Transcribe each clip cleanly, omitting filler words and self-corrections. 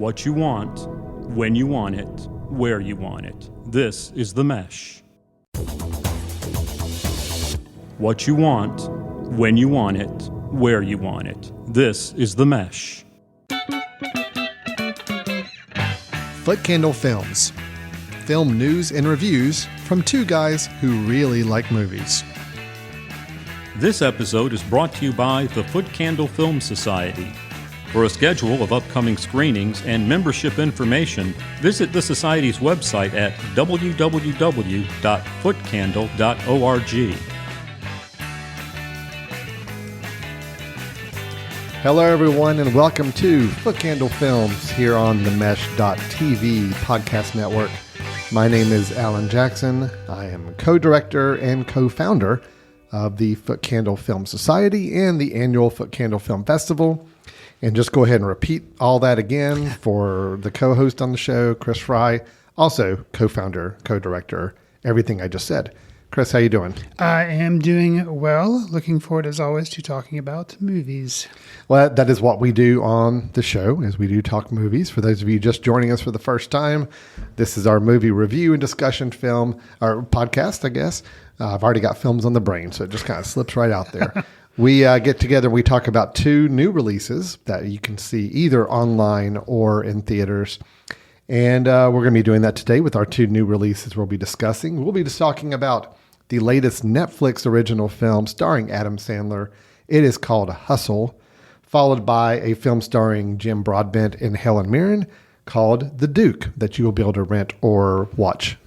What you want, when you want it, where you want it. This is The Mesh. What you want, when you want it, where you want it. This is The Mesh. Foot Candle Films. Film news and reviews from two guys who really like movies. This episode is brought to you by the Foot Candle Film Society. For a schedule of upcoming screenings and membership information, visit the Society's website at www.footcandle.org. Hello, everyone, and welcome to Foot Candle Films here on the Mesh.tv podcast network. My name is Alan Jackson. I am co-director and co-founder of the Foot Candle Film Society and the annual Foot Candle Film Festival. And just go ahead and repeat all that again for the co-host on the show, Chris Fry, also co-founder, co-director, everything I just said. Chris, how you doing? I am doing well. Looking forward, as always, to talking about movies. Well, that is what we do on the show, is we do talk movies. For those of you just joining us for the first time, this is our movie review and discussion film, or podcast, I guess. I've already got films on the brain, so it just kind of slips right out there. We get together, we talk about two new releases that you can see either online or in theaters. And we're going to be doing that today with our two new releases we'll be discussing. We'll be just talking about the latest Netflix original film starring Adam Sandler. It is called Hustle, followed by a film starring Jim Broadbent and Helen Mirren called The Duke, that you will be able to rent or watch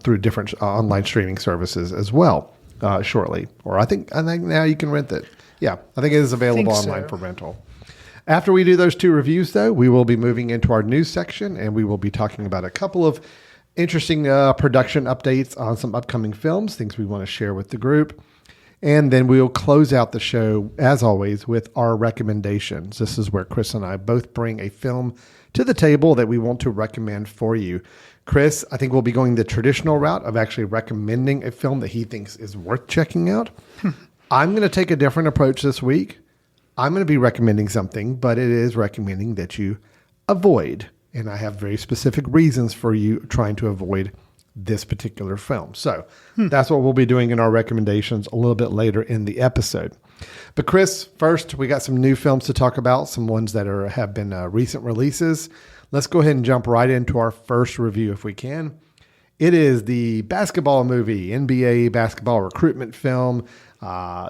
through different online streaming services as well. Shortly, or I think now you can rent it. Yeah, I think it is available online for rental. After we do those two reviews, though, we will be moving into our news section, and we will be talking about a couple of interesting production updates on some upcoming films, things we want to share with the group. And then we'll close out the show, as always, with our recommendations. This is where Chris and I both bring a film to the table that we want to recommend for you. Chris, I think we'll be going the traditional route of actually recommending a film that he thinks is worth checking out. I'm going to take a different approach this week. I'm going to be recommending something, but it is recommending that you avoid. And I have very specific reasons for you trying to avoid this particular film. So that's what we'll be doing in our recommendations a little bit later in the episode. But Chris, first, we got some new films to talk about, some ones that have been recent releases. Let's go ahead and jump right into our first review if we can. It is the basketball movie, NBA basketball recruitment film,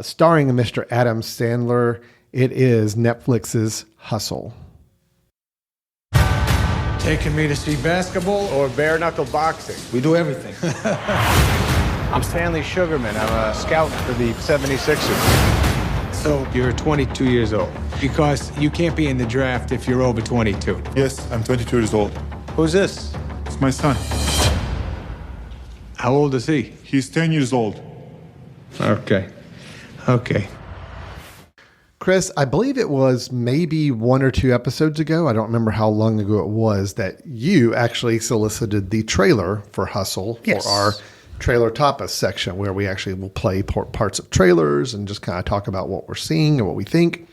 starring Mr. Adam Sandler. It is Netflix's Hustle. Taking me to see basketball or bare knuckle boxing? We do everything. I'm Stanley Sugarman. I'm a scout for the 76ers. So you're 22 years old, because you can't be in the draft if you're over 22. Yes, I'm 22 years old. Who's this? It's my son. How old is he? He's 10 years old. Okay. Chris, I believe it was maybe one or two episodes ago, I don't remember how long ago it was, that you actually solicited the trailer for Hustle for our Trailer Tapas section, where we actually will play parts of trailers and just kind of talk about what we're seeing and what we think.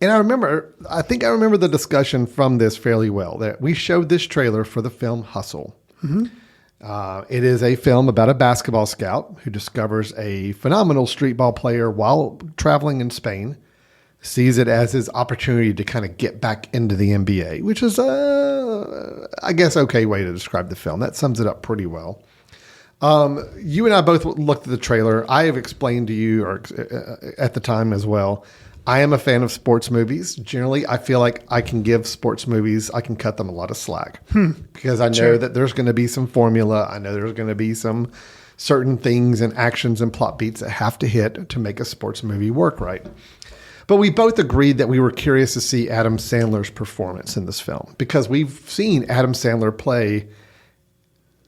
And I think I remember the discussion from this fairly well, that we showed this trailer for the film Hustle. Mm-hmm. It is a film about a basketball scout who discovers a phenomenal street ball player while traveling in Spain, sees it as his opportunity to kind of get back into the NBA, which is, I guess, okay way to describe the film. That sums it up pretty well. You and I both looked at the trailer. I have explained to you, or at the time as well, I am a fan of sports movies. Generally, I feel like I can give sports movies, I can cut them a lot of slack because I know that there's going to be some formula. I know there's going to be some certain things and actions and plot beats that have to hit to make a sports movie work right. But we both agreed that we were curious to see Adam Sandler's performance in this film, because we've seen Adam Sandler play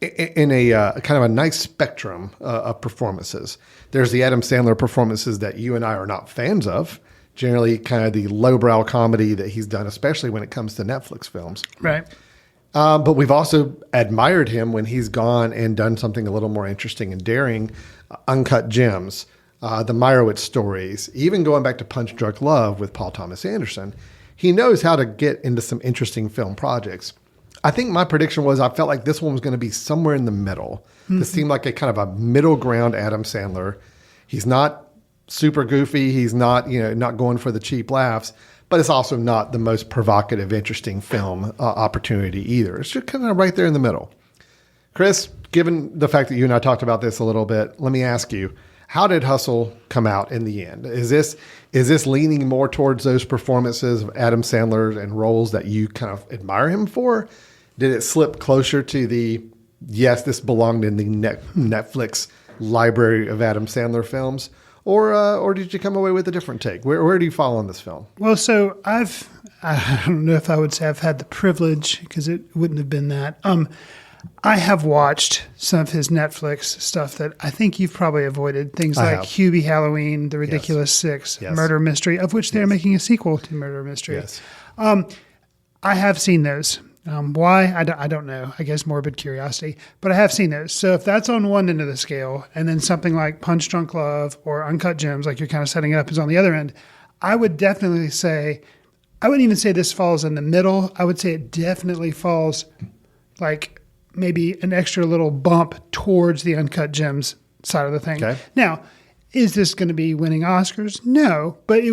in a kind of a nice spectrum of performances. There's the Adam Sandler performances that you and I are not fans of, generally kind of the lowbrow comedy that he's done, especially when it comes to Netflix films. Right. But we've also admired him when he's gone and done something a little more interesting and daring, Uncut Gems, the Meyerowitz stories, even going back to Punch Drunk Love with Paul Thomas Anderson. he knows how to get into some interesting film projects. I think my prediction was I felt like this one was going to be somewhere in the middle. This seemed like a kind of a middle ground Adam Sandler. He's not super goofy. He's not, not going for the cheap laughs, but it's also not the most provocative, interesting film opportunity either. It's just kind of right there in the middle. Chris, given the fact that you and I talked about this a little bit, let me ask you, how did Hustle come out in the end? Is this leaning more towards those performances of Adam Sandler and roles that you kind of admire him for? Did it slip closer to the, yes, this belonged in the Netflix library of Adam Sandler films? Or did you come away with a different take? Where do you fall on this film? Well, so I don't know if I would say I've had the privilege, because it wouldn't have been that. I have watched some of his Netflix stuff that I think you've probably avoided. Things like Hubie Halloween, The Ridiculous Six, Murder Mystery, of which they're making a sequel to Murder Mystery. Yes. I have seen those. Why? I don't know. I guess morbid curiosity. But I have seen those. So if that's on one end of the scale, and then something like Punch Drunk Love or Uncut Gems, like you're kind of setting it up, is on the other end, I would definitely say, I wouldn't even say this falls in the middle. I would say it definitely falls like maybe an extra little bump towards the Uncut Gems side of the thing. Okay. Now, is this going to be winning Oscars? No, but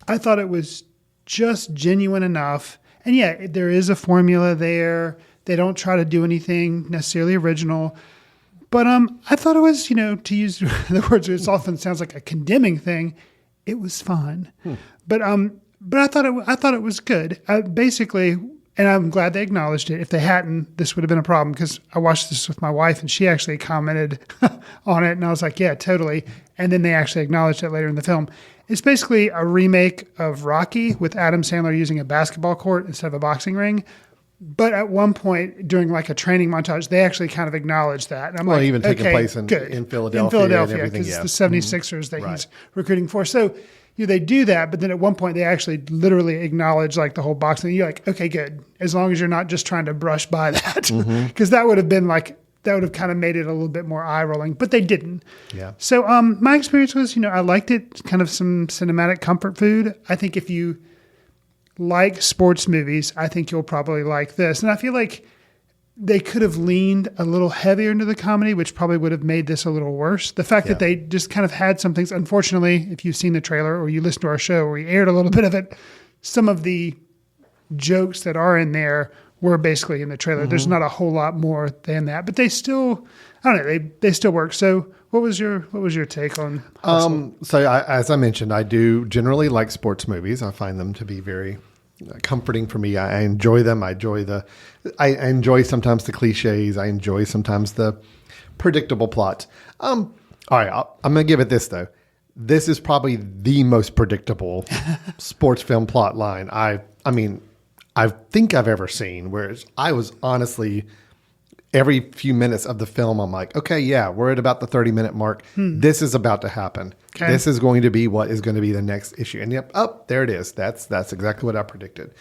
I thought it was just genuine enough. And yeah, there is a formula there. They don't try to do anything necessarily original. But I thought it was, to use the words, it often sounds like a condemning thing. It was fun. But I thought it was good. Basically, and I'm glad they acknowledged it. If they hadn't, this would have been a problem, because I watched this with my wife and she actually commented on it. And I was like, yeah, totally. And then they actually acknowledged it later in the film. It's basically a remake of Rocky with Adam Sandler using a basketball court instead of a boxing ring. But at one point during like a training montage, they actually kind of acknowledged that. And I'm like, even taking place in Philadelphia. In Philadelphia, because it's the 76ers that he's recruiting for. So they do that, but then at one point they actually literally acknowledge like the whole boxing. You're like, okay, good. As long as you're not just trying to brush by that, because that would have been like, that would have kind of made it a little bit more eye-rolling, but they didn't. Yeah. So my experience was, I liked it, kind of some cinematic comfort food. I think if you like sports movies, I think you'll probably like this. And I feel like they could have leaned a little heavier into the comedy, which probably would have made this a little worse. The fact that they just kind of had some things, unfortunately, if you've seen the trailer or you listen to our show where we aired a little bit of it, some of the jokes that are in there were basically in the trailer. There's not a whole lot more than that, but they still, I don't know, they still work. So what was your take on Hustle? As I mentioned, I do generally like sports movies. I find them to be very comforting for me. I enjoy them. I enjoy sometimes the cliches. I enjoy sometimes the predictable plots. All right, I'm going to give it this though. This is probably the most predictable sports film plot line I think I've ever seen, whereas I was honestly, every few minutes of the film, I'm like, okay, yeah, we're at about the 30-minute mark. This is about to happen. Okay. This is going to be what is going to be the next issue. And yep, there it is. That's exactly what I predicted.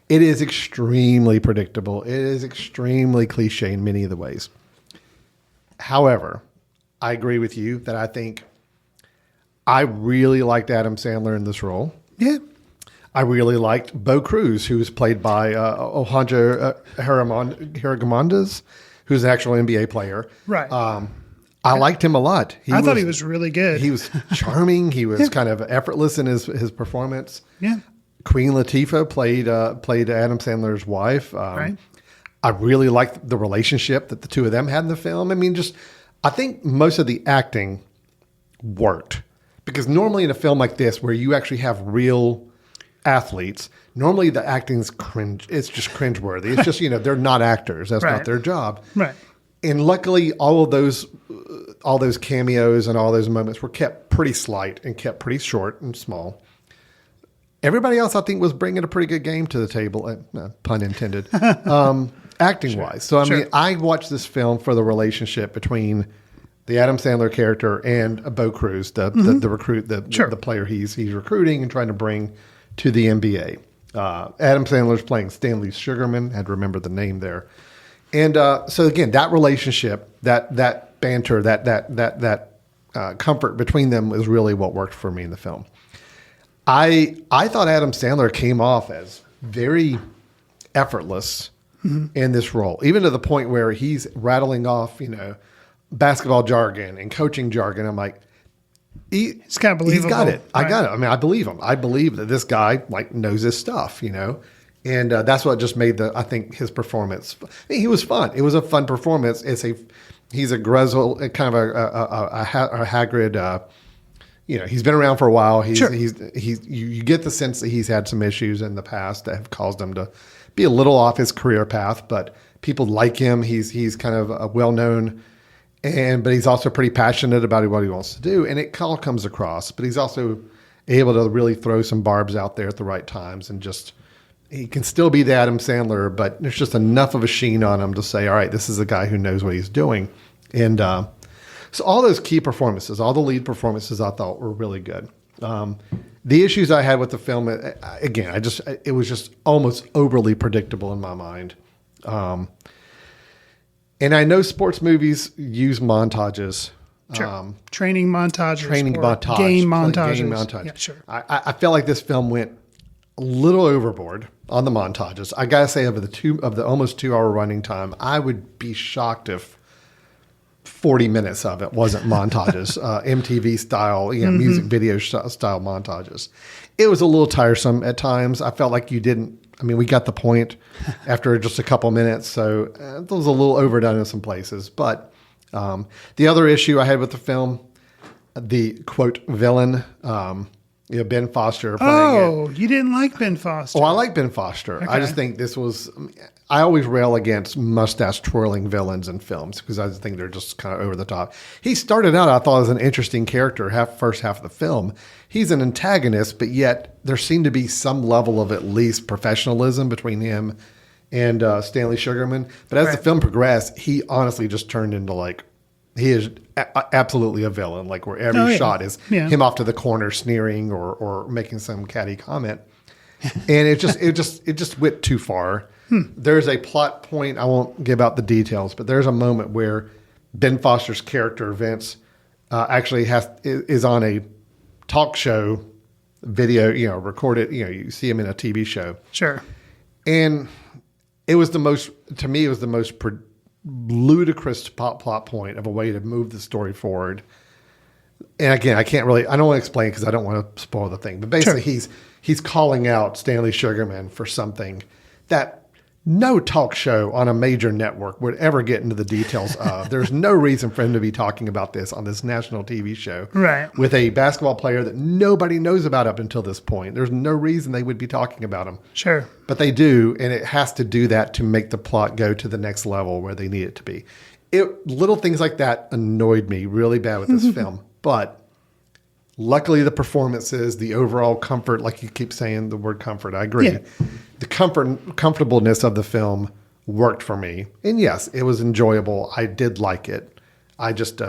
It is extremely predictable. It is extremely cliche in many of the ways. However, I agree with you that I think I really liked Adam Sandler in this role. Yeah. I really liked Bo Cruz, who was played by Alejandro Haragomondes, who's an actual NBA player. Right. I liked him a lot. I thought he was really good. He was charming. He was kind of effortless in his performance. Yeah. Queen Latifah played Adam Sandler's wife. Right. I really liked the relationship that the two of them had in the film. I think most of the acting worked, because normally in a film like this, where you actually have real athletes, normally the acting's cringe. It's just cringeworthy. It's just, they're not actors. That's not their job. Right. And luckily all those cameos and all those moments were kept pretty slight and kept pretty short and small. Everybody else, I think, was bringing a pretty good game to the table, pun intended, acting wise. So, I watched this film for the relationship between the Adam Sandler character and Bo Cruz, the recruit, the player he's recruiting and trying to bring to the NBA. Adam Sandler's playing Stanley Sugarman. Had to remember the name there. And so again, that relationship, that banter, that comfort between them was really what worked for me in the film. I thought Adam Sandler came off as very effortless in this role, even to the point where he's rattling off, basketball jargon and coaching jargon. I'm like, It's kind of believable. he's got it. I Right. got it. I mean, I believe him. I believe that this guy knows his stuff, and that's what just made I think his performance. He was fun. It was a fun performance. He's a Grizzle, kind of a Hagrid. He's been around for a while. You get the sense that he's had some issues in the past that have caused him to be a little off his career path, but people like him. He's kind of a well-known, but he's also pretty passionate about what he wants to do, and it all comes across. But he's also able to really throw some barbs out there at the right times, and he can still be the Adam Sandler, but there's just enough of a sheen on him to say, all right, this is a guy who knows what he's doing. And so all those key performances, all the lead performances, I thought were really good. The issues I had with the film, again, it was just almost overly predictable in my mind. And I know sports movies use montages. Sure. Training montages. Game montages. Game montage. Yeah, sure. I felt like this film went a little overboard on the montages. I gotta say, of the almost 2 hour running time, I would be shocked if 40 minutes of it wasn't montages, MTV style, music video style montages. It was a little tiresome at times. I felt like we got the point after just a couple minutes. So it was a little overdone in some places. But the other issue I had with the film, the quote villain, Ben Foster playing it. You didn't like Ben Foster. Oh, I like Ben Foster. Okay. I just think I always rail against mustache twirling villains in films because I just think they're just kind of over the top. He started out, I thought, as an interesting character, first half of the film. He's an antagonist, but yet there seemed to be some level of at least professionalism between him and Stanley Sugarman. But as the film progressed, he honestly just turned into he is absolutely a villain. Like where every shot is him off to the corner sneering or making some catty comment. And it just went too far. There's a plot point. I won't give out the details, but there's a moment where Ben Foster's character Vince actually is on a talk show video, recorded. You see him in a TV show. Sure. And it was the most ludicrous plot point of a way to move the story forward. And again, I don't want to explain because I don't want to spoil the thing. But basically, he's calling out Stanley Sugarman for something that no talk show on a major network would ever get into the details of. There's no reason for him to be talking about this on this national TV show with a basketball player that nobody knows about up until this point. There's no reason they would be talking about him. Sure. But they do, and it has to do that to make the plot go to the next level where they need it to be. Little things like that annoyed me really bad with this film. But luckily, the performances, the overall comfort, like you keep saying the word comfort, I agree. Yeah. The comfortableness of the film worked for me. And yes, it was enjoyable. I did like it. I just,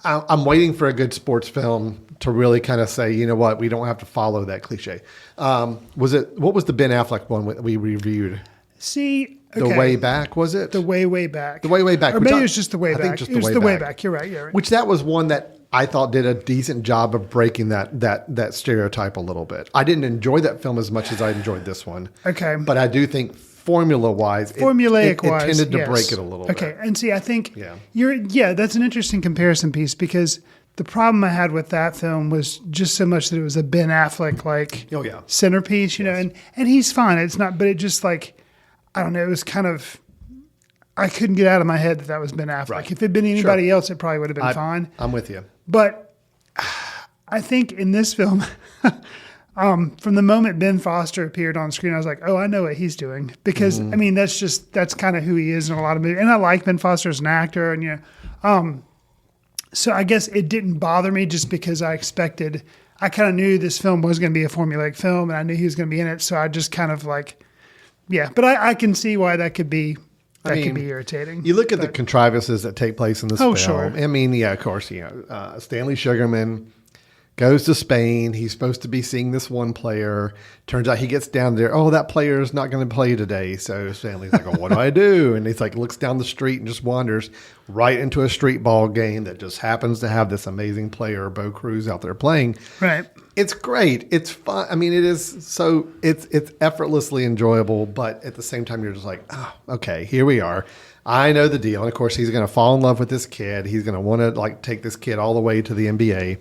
I'm waiting for a good sports film to really kind of say, you know what, we don't have to follow that cliche. What was the Ben Affleck one we reviewed? See, The Way Back, was it? The Way Back. The Way Back. Or maybe it was just The Way I Back. think just it was The Way Back. You're right. Which that was one that I thought did a decent job of breaking that stereotype a little bit. I didn't enjoy that film as much as I enjoyed this one. Okay. But I do think formula-wise, it tended to break it a little bit. Okay. And see, I think that's an interesting comparison piece because the problem I had with that film was just so much that it was a Ben Affleck centerpiece, and he's fine. It's not, but it just I don't know, it was kind of, I couldn't get out of my head that was Ben Affleck. Right. If it had been anybody else, it probably would have been fine. I'm with you. But I think in this film, from the moment Ben Foster appeared on screen, I was like, oh, I know what he's doing. Because, I mean, that's kind of who he is in a lot of movies. And I like Ben Foster as an actor. And, so I guess it didn't bother me just because I kind of knew this film was going to be a formulaic film and I knew he was going to be in it. So I just kind of but I can see why that could be could be irritating. You look at the contrivances that take place in this film. Sure. I mean, of course, Stanley Sugarman goes to Spain. He's supposed to be seeing this one player. Turns out he gets down there. Oh, that player is not going to play today. So his family's like, oh, what do I do? And he's like, looks down the street and just wanders right into a street ball game that just happens to have this amazing player, Bo Cruz, out there playing. Right. It's great. It's fun. I mean, it is so it's effortlessly enjoyable, but at the same time, you're just like, oh, okay, here we are. I know the deal. And of course, he's going to fall in love with this kid. He's going to want to like take this kid all the way to the NBA.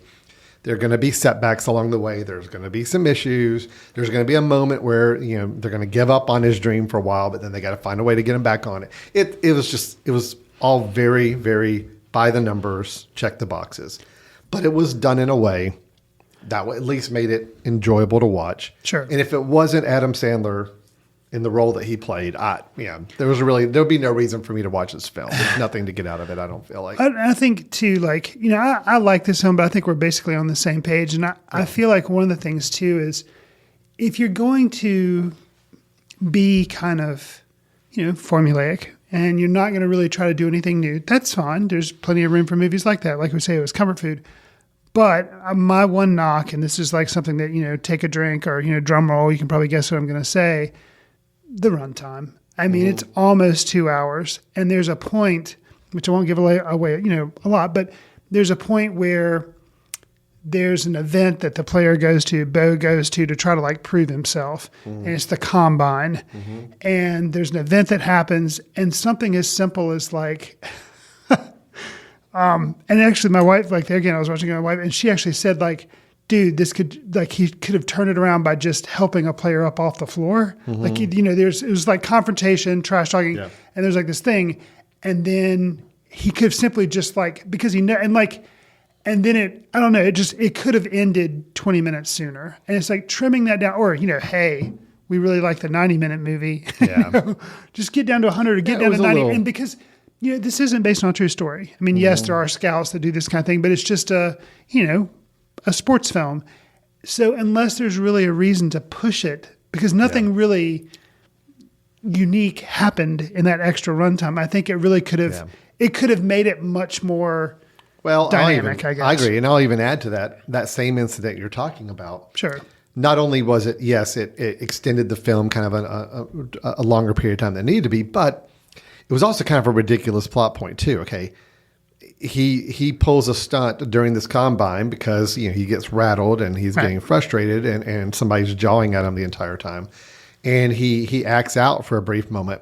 There are going to be setbacks along the way. There's going to be some issues. There's going to be a moment where, you know, they're going to give up on his dream for a while, but then they got to find a way to get him back on it. It was all very, very by the numbers, check the boxes. But it was done in a way that at least made it enjoyable to watch. Sure. And if it wasn't Adam Sandler in the role that he played, there'd be no reason for me to watch this film. There's nothing to get out of it, I don't feel like. I think too, like, you know, I like this film, but I think we're basically on the same page. And I feel like one of the things too is if you're going to be kind of, you know, formulaic and you're not going to really try to do anything new, that's fine. There's plenty of room for movies like that. Like we say, it was comfort food. But my one knock, and this is like something that, you know, take a drink or, you know, drum roll, you can probably guess what I'm going to say, the runtime. I mean, it's almost 2 hours. And there's a point, which I won't give away, you know, a lot, but there's a point where there's an event that the player goes to, Bo goes to try to like prove himself. And it's the combine. And there's an event that happens and something as simple as like, and actually my wife, like there again, I was watching my wife and she actually said like, dude, this could, like, he could have turned it around by just helping a player up off the floor. Like, you know, it was like confrontation, trash talking, and there's like this thing. And then he could have simply just like, because he, and like, and then I don't know, it could have ended 20 minutes sooner. And it's like trimming that down, or, you know, hey, we really like the 90-minute movie. Yeah. You know, just get down to 100 or get down to 90. And because, you know, this isn't based on a true story. I mean, yes, there are scouts that do this kind of thing, but it's just a sports film. So unless there's really a reason to push it, because nothing really unique happened in that extra runtime, I think it really could have, it could have made it much more dynamic, I guess. I agree. And I'll even add to that same incident you're talking about. Sure. Not only was it, yes, it extended the film kind of a longer period of time than it needed to be, but it was also kind of a ridiculous plot point too. Okay. He pulls a stunt during this combine because, you know, he gets rattled and he's getting frustrated and somebody's jawing at him the entire time. And he acts out for a brief moment,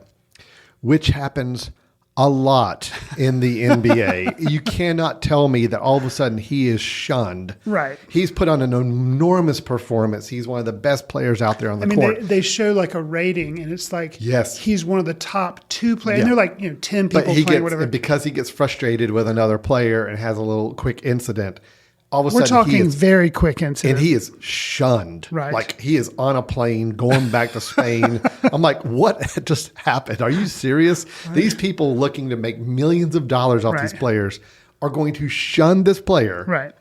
which happens a lot in the NBA. You cannot tell me that all of a sudden he is shunned. Right. He's put on an enormous performance. He's one of the best players out there on the court. They show like a rating and it's like, yes, he's one of the top 2 players. And they're like, you know, 10 people playing, whatever. Because he gets frustrated with another player and has a little quick incident, all of a We're sudden talking very quick incident. And he is shunned. Right. Like he is on a plane going back to Spain. I'm like, what just happened? Are you serious? Right. These people looking to make millions of dollars off these players are going to shun this player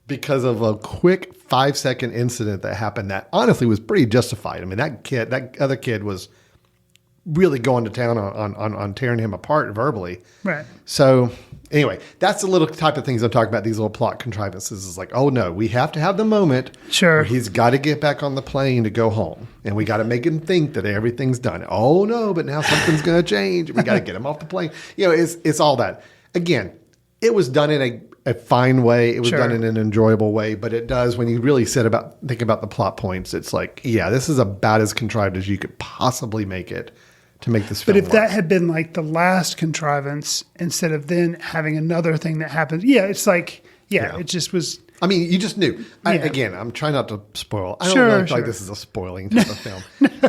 because of a quick 5-second incident that happened that honestly was pretty justified. I mean, that other kid was really going to town on tearing him apart verbally. Right. So anyway, that's the little type of things I'm talking about. These little plot contrivances is like, oh no, we have to have the moment where he's got to get back on the plane to go home. And we got to make him think that everything's done. Oh no, but now something's going to change. We got to get him off the plane. You know, it's all that. Again, it was done in a fine way. It was done in an enjoyable way, but it does, when you really think about the plot points, it's like, yeah, this is about as contrived as you could possibly make it to make this film But if work. that had been like the last contrivance, instead of then having another thing that happens, it's like, it just was. I mean, you just knew. Again, I'm trying not to spoil. I don't feel like this is a spoiling type of film.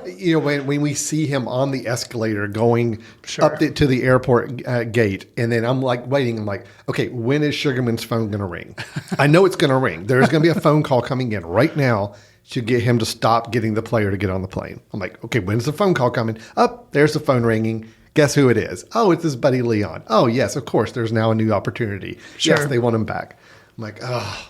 You know, when we see him on the escalator going up to the airport gate, and then I'm like waiting. I'm like, okay, when is Sugarman's phone going to ring? I know it's going to ring. There's going to be a phone call coming in right now to get him to stop getting the player to get on the plane. I'm like, okay, when's the phone call coming? There's the phone ringing. Guess who it is? Oh, it's his buddy Leon. Oh, yes, of course. There's now a new opportunity. Yes, they want him back. I'm like, oh.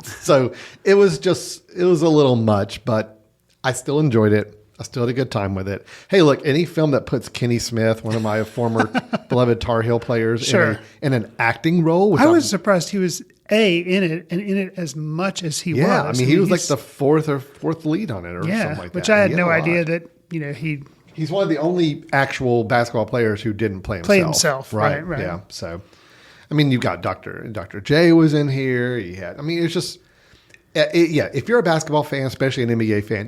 So it was a little much, but I still enjoyed it. I still had a good time with it. Hey, look, any film that puts Kenny Smith, one of my former beloved Tar Heel players, in an acting role. I was surprised he was in it and in it as much as he Yeah, was. I mean, he was like he's- the fourth lead on it or something like that. which I had He no a lot. idea that He's one of the only actual basketball players who didn't play himself. Right. Yeah. So, I mean, you've got Dr. J was in here. It's just, if you're a basketball fan, especially an NBA fan,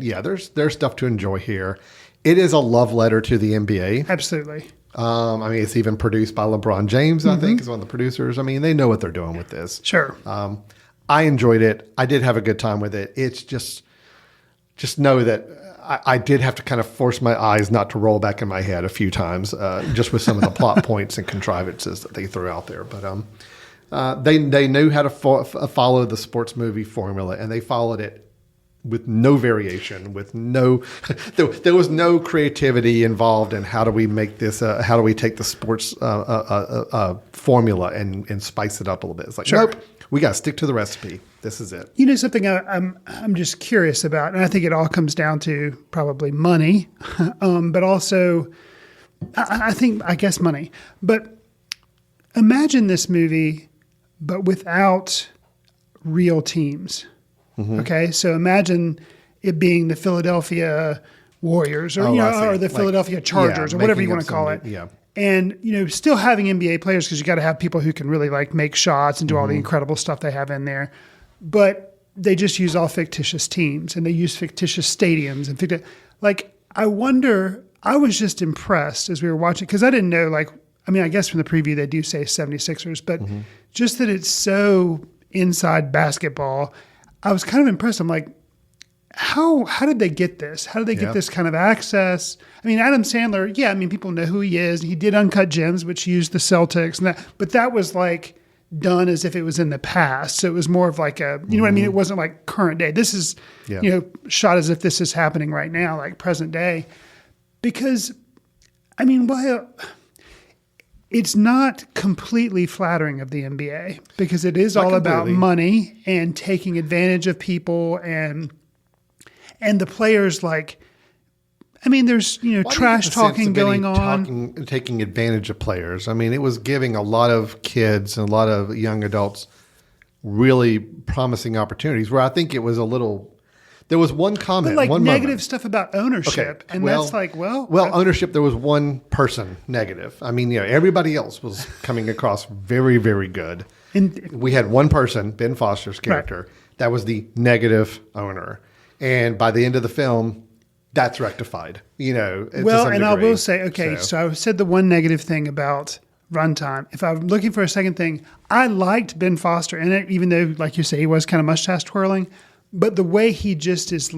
there's stuff to enjoy here. It is a love letter to the NBA. Absolutely. It's even produced by LeBron James, I think, is one of the producers. I mean, they know what they're doing with this. Sure. I enjoyed it. I did have a good time with it. It's just know that I did have to kind of force my eyes not to roll back in my head a few times, just with some of the plot points and contrivances that they threw out there. But they knew how to follow the sports movie formula, and they followed it with no variation, with no there was no creativity involved in how do we make this, how do we take the sports formula and spice it up a little bit. It's like, Sure. nope, we got to stick to the recipe. This is it. You know, something I'm just curious about, and I think it all comes down to probably money, but also I guess money. But imagine this movie, but without real teams. Mm-hmm. Okay, so imagine it being the Philadelphia Warriors or, I see. or the Like, Philadelphia Chargers or whatever making you want up to call some it. new- yeah. And, still having NBA players because you got to have people who can really like make shots and do Mm-hmm. all the incredible stuff they have in there. But they just use all fictitious teams and they use fictitious stadiums and I wonder, I was just impressed as we were watching because I didn't know I guess from the preview they do say 76ers, but Mm-hmm. just that it's so inside basketball, I was kind of impressed. I'm like, how did they get this? How did they get this kind of access? I mean, Adam Sandler, people know who he is. He did Uncut Gems, which used the Celtics and that, but that was like done as if it was in the past. So it was more of like a, you know what I mean? It wasn't like current day. This is, shot as if this is happening right now, like present day. Because, while it's not completely flattering of the NBA because it is all about completely. money and taking advantage of people and the players there's Why do you trash get the sense talking of going any on. taking advantage of players? I mean, it was giving a lot of kids and a lot of young adults really promising opportunities. Where I think it was a little. There was one comment, But one negative moment. stuff about ownership, and that's ownership. There was one person negative. I mean, everybody else was coming across very, very good. And We had one person, Ben Foster's character, that was the negative owner, and by the end of the film, that's rectified. To some and I degree. will say, so I said the one negative thing about runtime. If I'm looking for a second thing, I liked Ben Foster in it, even though, like you say, he was kind of mustache twirling. But the way he just is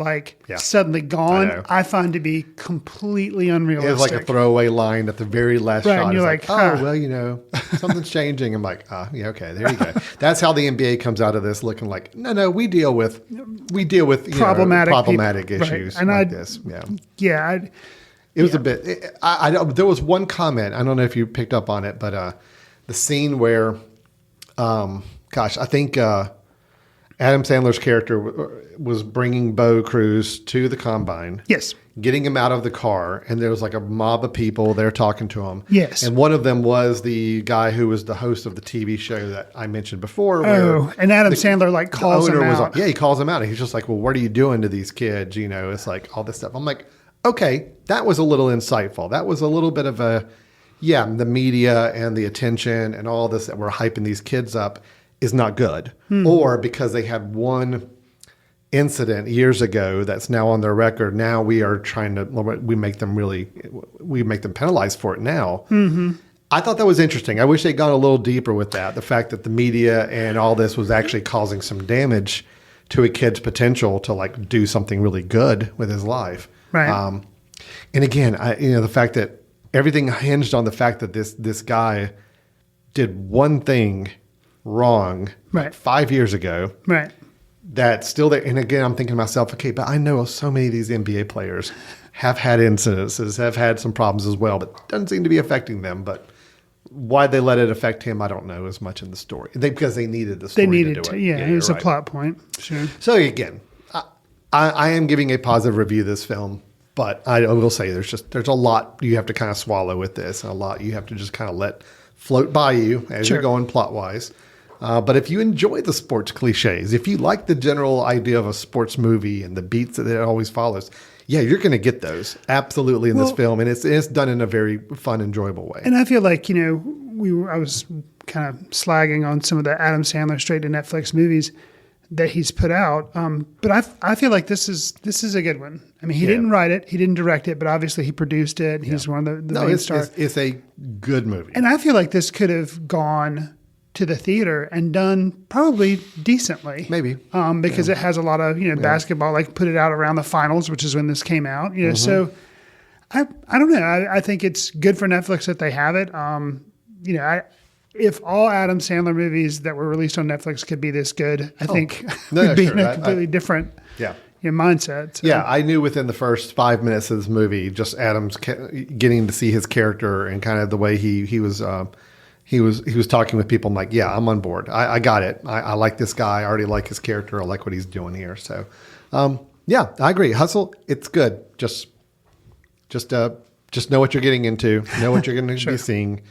suddenly gone, know. I find to be completely It unrealistic. was like a throwaway line at the very last Right, shot. and you're It's like, oh, well, something's changing. I'm like, okay, there you go. That's how the NBA comes out of this looking like, no, we deal with problematic people. Right. issues And like this. Yeah. Yeah. It was a bit, I don't, there was one comment, I don't know if you picked up on it, but the scene where, I think Adam Sandler's character was bringing Bo Cruz to the combine. Yes. Getting him out of the car, and there was like a mob of people there talking to him. Yes. And one of them was the guy who was the host of the TV show that I mentioned before. where And Adam Sandler calls him out. He calls him out. And he's just like, well, what are you doing to these kids? It's like all this stuff. I'm like, okay, that was a little insightful. That was a little bit of the media and the attention and all this that we're hyping these kids up is not good. Or because they had one incident years ago that's now on their record, now we are trying to, we make them penalized for it now. Mm-hmm. I thought that was interesting. I wish they'd gone a little deeper with that. The fact that the media and all this was actually causing some damage to a kid's potential to do something really good with his life. Right. And again, the fact that everything hinged on the fact that this guy did one thing wrong Right. 5 years ago. Right. That's still there. And again, I'm thinking to myself, okay, but I know so many of these NBA players have had incidences, have had some problems as well, but it doesn't seem to be affecting them. But why they let it affect him, I don't know as much in the story. Because they needed the story They needed to to. do it. Yeah, it you're was a right. plot point. Sure. So again, I am giving a positive review of this film, but I will say there's a lot you have to kind of swallow with this, and a lot you have to just kind of let float by you as Sure. you're going plot wise. But if you enjoy the sports cliches, if you like the general idea of a sports movie and the beats that it always follows, yeah, you're going to get those absolutely in this film. And it's done in a very fun, enjoyable way. And I feel like, I was kind of slagging on some of the Adam Sandler straight to Netflix movies that he's put out. But I feel like this is a good one. I mean, he didn't write it, he didn't direct it, but obviously he produced it. He's one of the main stars. It's a good movie. And I feel like this could have gone to the theater and done probably decently. Maybe. Because it has a lot of, basketball, like put it out around the finals, which is when this came out, so I don't know. I think it's good for Netflix that they have it. If all Adam Sandler movies that were released on Netflix could be this good, I think we'd be in a completely different mindset. So. Yeah, I knew within the first 5 minutes of this movie, just Adam's getting to see his character and kind of the way he was talking with people. I'm like, yeah, I'm on board. I got it. I like this guy. I already like his character. I like what he's doing here. So, yeah, I agree. Hustle, it's good. Just know what you're getting into. Know what you're going to be seeing.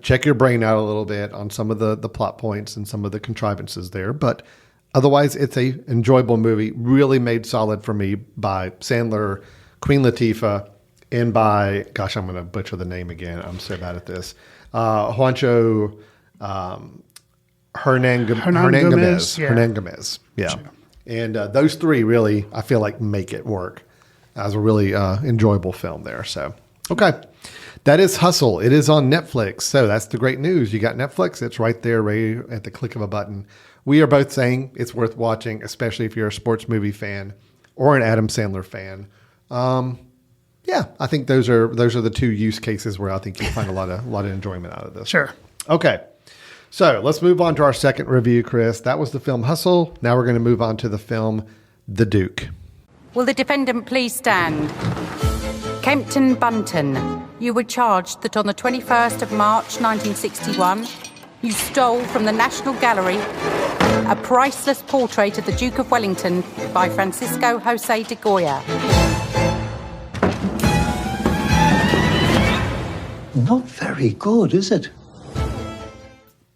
Check your brain out a little bit on some of the plot points and some of the contrivances there. But otherwise, it's a enjoyable movie. Really made solid for me by Sandler, Queen Latifah, and by, gosh, I'm going to butcher the name again. I'm so bad at this. Juancho Hernan Gomez. Yeah. Hernan Gomez. Yeah. Sure. And those three really, I feel like, make it work as a really enjoyable film there. So, okay. That is Hustle. It is on Netflix. So that's the great news. You got Netflix. It's right there, ready at the click of a button. We are both saying it's worth watching, especially if you're a sports movie fan or an Adam Sandler fan. Yeah, I think those are the two use cases where I think you'll find a lot of enjoyment out of this. Sure. Okay. So let's move on to our second review, Chris. That was the film Hustle. Now we're going to move on to the film The Duke. Will the defendant please stand? Kempton Bunton, you were charged that on the 21st of March 1961, you stole from the National Gallery a priceless portrait of the Duke of Wellington by Francisco José de Goya. Not very good, is it?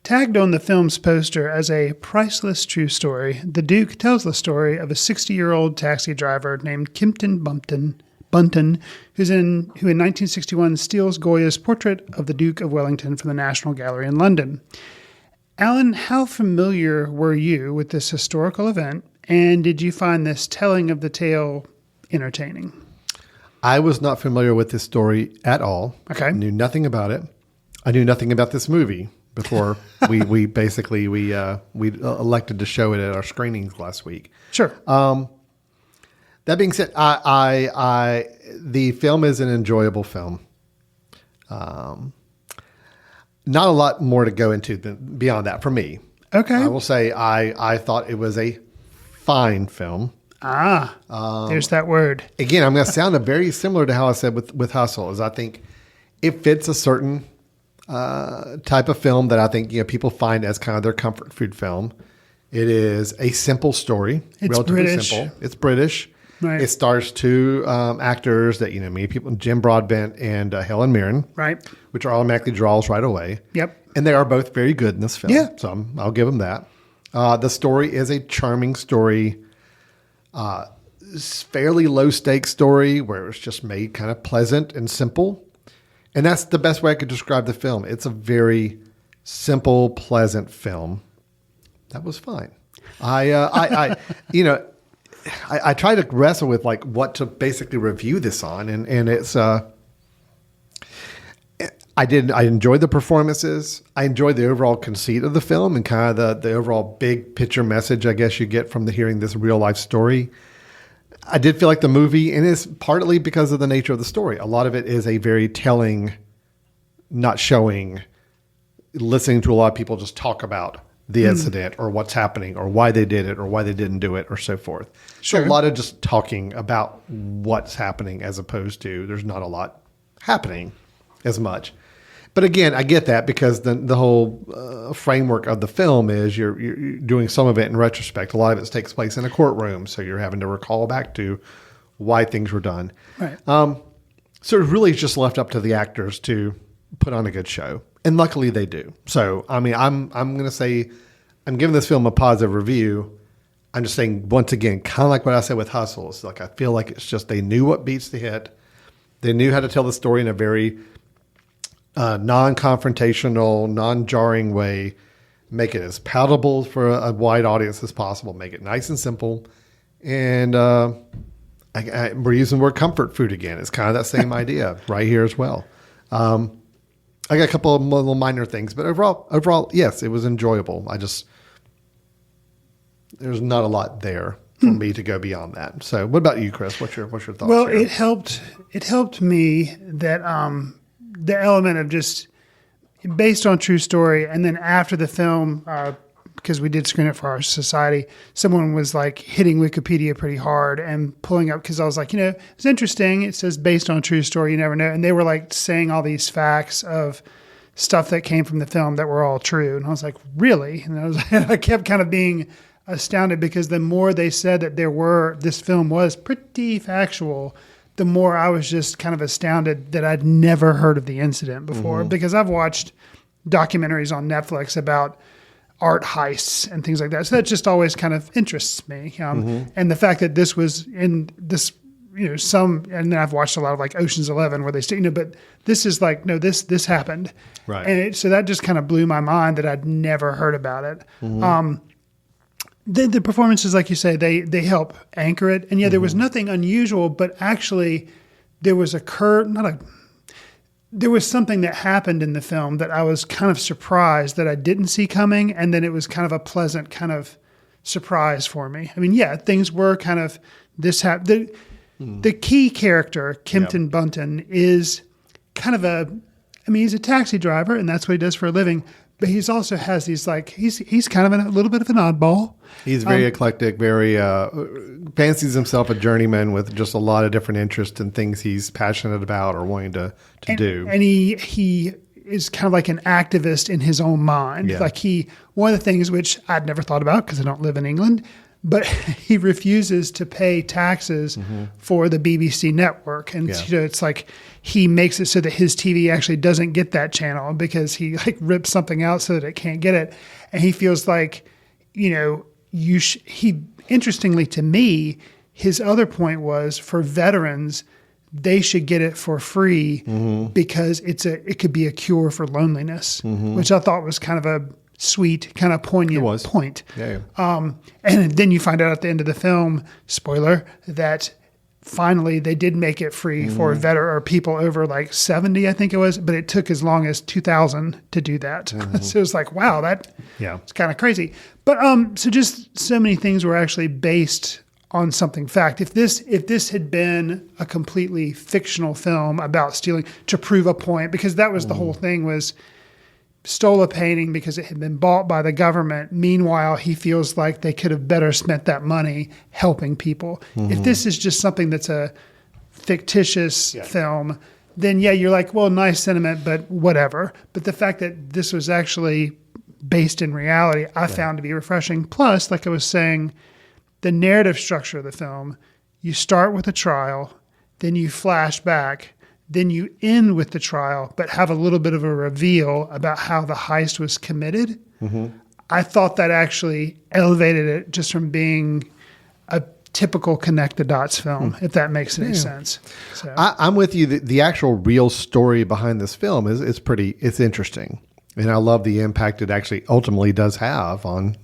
Tagged on the film's poster as a priceless true story, The Duke tells the story of a 60-year-old taxi driver named Kempton Bunton, who in 1961 steals Goya's portrait of the Duke of Wellington from the National Gallery in London. Alan, how familiar were you with this historical event, and did you find this telling of the tale entertaining? I was not familiar with this story at all. Okay. I knew nothing about it. I knew nothing about this movie before we elected to show it at our screenings last week. Sure. That being said, the film is an enjoyable film. Not a lot more to go into beyond that for me. Okay. I will say I thought it was a fine film. There's that word. Again, I'm going to sound very similar to how I said with Hustle, is I think it fits a certain type of film that I think people find as kind of their comfort food film. It is a simple story, it's relatively British. simple. It's British. Right. It stars two actors that many people, Jim Broadbent and Helen Mirren, Right. which are automatically draws right away. Yep. And they are both very good in this film. Yeah. So I'll give them that. The story is a charming story. Fairly low stakes story where it's just made kind of pleasant and simple. And that's the best way I could describe the film. It's a very simple, pleasant film. That was fine. I try to wrestle with like what to basically review this on. And it's, I enjoyed the performances. I enjoyed the overall conceit of the film and kind of the overall big picture message, I guess you get from hearing this real life story. I did feel like the movie, and it's partly because of the nature of the story. A lot of it is a very telling, not showing, listening to a lot of people just talk about the incident or what's happening or why they did it or why they didn't do it or so forth. Sure. So a lot of just talking about what's happening as opposed to there's not a lot happening as much. But again, I get that because the whole framework of the film is you're doing some of it in retrospect. A lot of it takes place in a courtroom, so you're having to recall back to why things were done. Right. So it really is just left up to the actors to put on a good show, and luckily they do. So, I mean, I'm going to say I'm giving this film a positive review. I'm just saying, once again, kind of like what I said with Hustle. It's like I feel like it's just they knew what beats to hit. They knew how to tell the story in a very non-confrontational, non-jarring way. Make it as palatable for a wide audience as possible. Make it nice and simple. And we're using the word comfort food again. It's kind of that same idea right here as well. I got a couple of little minor things, but overall, yes, it was enjoyable. There's not a lot there for me to go beyond that. So, what about you, Chris? What's your thoughts? Well, here? it helped me that the element of just based on true story, and then after the film, because we did screen it for our society, someone was like hitting Wikipedia pretty hard and pulling up, because I was like, it's interesting. It says based on true story. You never know. And they were like saying all these facts of stuff that came from the film that were all true. And I was like, really? And I kept kind of being astounded, because the more they said that this film was pretty factual, the more I was just kind of astounded that I'd never heard of the incident before, because I've watched documentaries on Netflix about art heists and things like that. So that just always kind of interests me. And the fact that this was in this, and then I've watched a lot of like Ocean's 11 where they say, but this is like, no, this happened. Right. And so that just kind of blew my mind that I'd never heard about it. The performances, like you say, they help anchor it. And yeah, there was nothing unusual, but actually there was there was something that happened in the film that I was kind of surprised that I didn't see coming. And then it was kind of a pleasant kind of surprise for me. I mean, yeah, things were kind of this happened. The key character, Kempton Bunton, is kind of he's a taxi driver, and that's what he does for a living. But he's also has these he's kind of a little bit of an oddball. He's very eclectic, very fancies himself a journeyman with just a lot of different interests and things he's passionate about or wanting to do. And he is kind of like an activist in his own mind. Yeah. Like one of the things which I'd never thought about because I don't live in England, but he refuses to pay taxes for the BBC network. And it's like he makes it so that his TV actually doesn't get that channel because he like rips something out so that it can't get it. And he feels like, interestingly to me, his other point was for veterans, they should get it for free because it could be a cure for loneliness, which I thought was kind of a sweet, kind of poignant point. Yeah. And then you find out at the end of the film, spoiler, that finally they did make it free for people over like 70, I think it was, but it took as long as 2000 to do that. So it was like, wow, it's kind of crazy. But so just so many things were actually based on something fact. If this had been a completely fictional film about stealing to prove a point, because that was the whole thing, was stole a painting because it had been bought by the government. Meanwhile, he feels like they could have better spent that money helping people. If this is just something that's a fictitious film, then you're like, well, nice sentiment, but whatever. But the fact that this was actually based in reality, I found to be refreshing. Plus, like I was saying, the narrative structure of the film, you start with a trial, then you flash back, then you end with the trial, but have a little bit of a reveal about how the heist was committed. I thought that actually elevated it just from being a typical connect the dots film, if that makes any sense. So. I'm with you. The actual real story behind this film it's interesting. And I love the impact it actually ultimately does have on,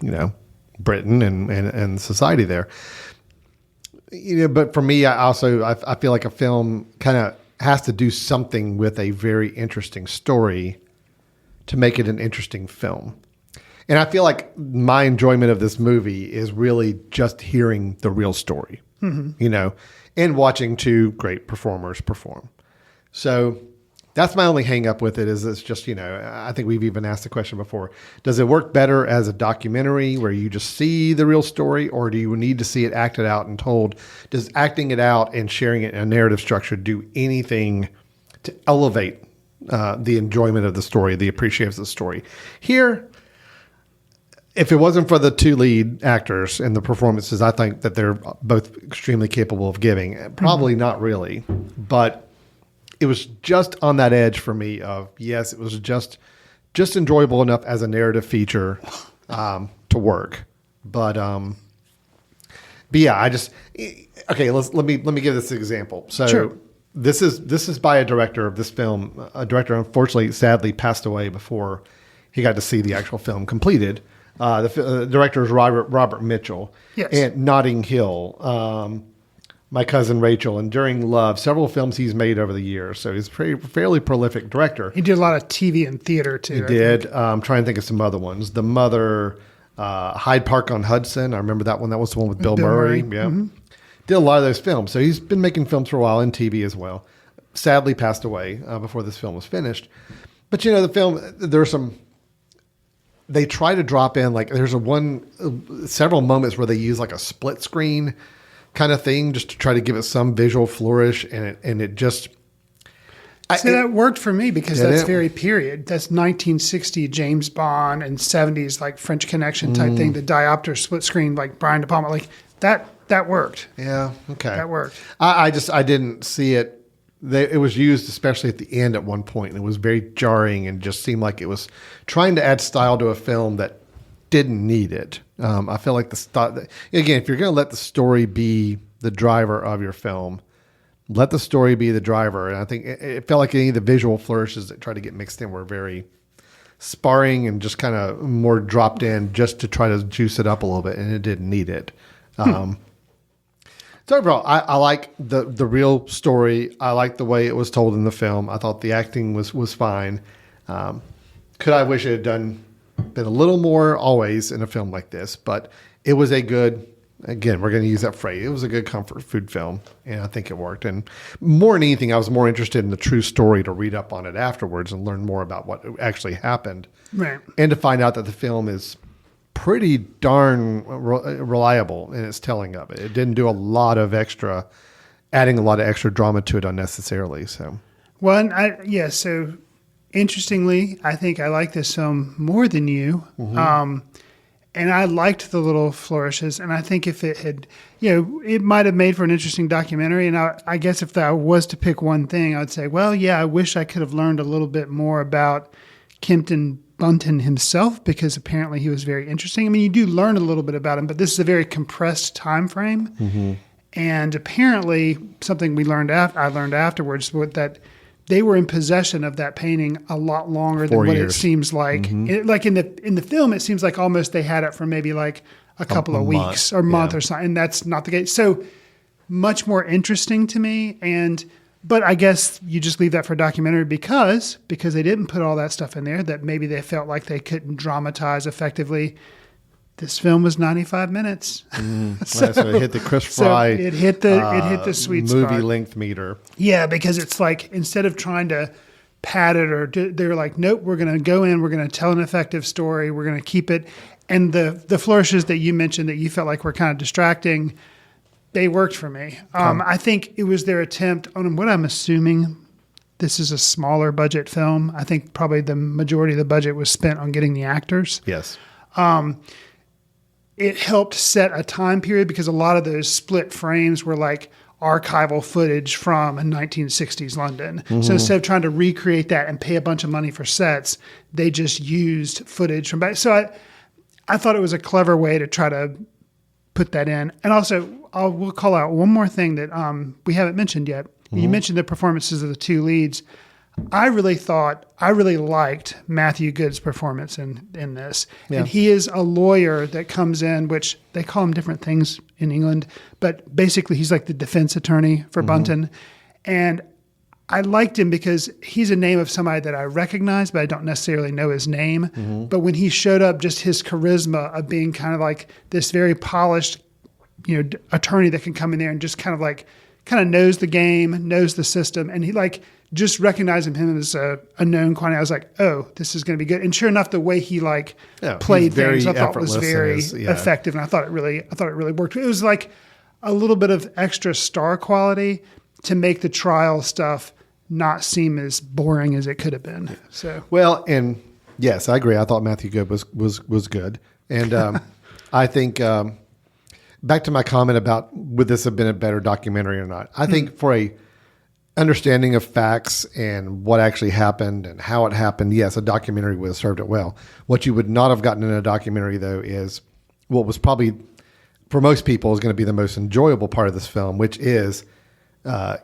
Britain and society there. But for me, I feel like a film kind of has to do something with a very interesting story to make it an interesting film. And I feel like my enjoyment of this movie is really just hearing the real story, and watching two great performers perform. So that's my only hang up with it is it's just, I think we've even asked the question before. Does it work better as a documentary where you just see the real story, or do you need to see it acted out and told? Does acting it out and sharing it in a narrative structure do anything to elevate the enjoyment of the story, the appreciation of the story? Here, if it wasn't for the two lead actors and the performances, I think that they're both extremely capable of giving. Probably not really, but just on that edge for me of, yes, it was just enjoyable enough as a narrative feature to work. But yeah, okay, let me give this an example. So Sure. this is by a director of this film. A director, unfortunately, sadly passed away before he got to see the actual film completed. The director is Robert Mitchell. Yes. And Notting Hill, My Cousin Rachel, Enduring Love, several films he's made over the years. So he's a fairly prolific director. He did a lot of TV and theater too. He did. I'm trying to think of some other ones. The Mother, Hyde Park on Hudson. I remember that one. That was the one with Bill Murray. Yeah. Mm-hmm. Did a lot of those films. So he's been making films for a while and TV as well. Sadly passed away before this film was finished. But, the film, there's some... They try to drop in, like, there's several moments where they use like a split screen kind of thing just to try to give it some visual flourish, and it just... That worked for me because that's it? very period. That's 1960 James Bond and 70s like French Connection type thing. The diopter split screen like Brian De Palma, like that worked. Yeah, okay. That worked. I didn't see it. It was used especially at the end at one point, and it was very jarring and just seemed like it was trying to add style to a film that didn't need it. I feel like again, if you're going to let the story be the driver of your film, let the story be the driver. And I think it felt like any of the visual flourishes that tried to get mixed in were very sparring and just kind of more dropped in just to try to juice it up a little bit, and it didn't need it. So overall, I like the real story. I like the way it was told in the film. I thought the acting was fine. Could I wish it had been a little more always in a film like this? But it was a good, again, we're going to use that phrase. It was a good comfort food film, and I think it worked. And more than anything, I was more interested in the true story to read up on it afterwards and learn more about what actually happened. Right. And to find out that the film is pretty darn reliable in its telling of it. It didn't do adding a lot of extra drama to it unnecessarily. So, Well, so interestingly, I think I like this film more than you. And I liked the little flourishes. And I think if it had, it might have made for an interesting documentary. And I guess if I was to pick one thing, I would say, well, yeah, I wish I could have learned a little bit more about Kempton Bunton himself, because apparently he was very interesting. I mean, you do learn a little bit about him, but this is a very compressed time frame. And apparently something I learned afterwards was that they were in possession of that painting a lot longer than 4 what years. it seems like. Like in the film, it seems like almost they had it for maybe like a couple of weeks or month or something. And that's not the case. So much more interesting to me. But I guess you just leave that for a documentary because they didn't put all that stuff in there, that maybe they felt like they couldn't dramatize effectively. This film was 95 minutes. so it hit the Chris Fry. It hit the sweet movie spot. length meter. Yeah, because it's like instead of trying to pad it they're like, nope, we're going to go in, we're going to tell an effective story, we're going to keep it. And the flourishes that you mentioned that you felt like were kind of distracting, they worked for me. I think it was their attempt on what I'm assuming. This is a smaller budget film. I think probably the majority of the budget was spent on getting the actors. Yes. It helped set a time period because a lot of those split frames were like archival footage from 1960s London. So instead of trying to recreate that and pay a bunch of money for sets, they just used footage from back. So I thought it was a clever way to try to put that in. And also, we'll call out one more thing that we haven't mentioned yet. You mentioned the performances of the two leads. I really liked Matthew Good's performance in this. Yeah. And he is a lawyer that comes in, which they call him different things in England, but basically he's like the defense attorney for Bunton. And I liked him because he's a name of somebody that I recognize, but I don't necessarily know his name. But when he showed up, just his charisma of being kind of like this very polished, attorney that can come in there and just kind of knows the game, knows the system. And he just recognizing him as a known quantity, I was like, oh, this is going to be good. And sure enough, the way he played things, I thought was very effective, and I thought it really worked. It was like a little bit of extra star quality to make the trial stuff not seem as boring as it could have been. So Well, and yes, I agree. I thought Matthew Good was good, and I think back to my comment about would this have been a better documentary or not. I think for understanding of facts and what actually happened and how it happened, yes, a documentary would have served it well. What you would not have gotten in a documentary, though, is what was probably, for most people, is going to be the most enjoyable part of this film, which is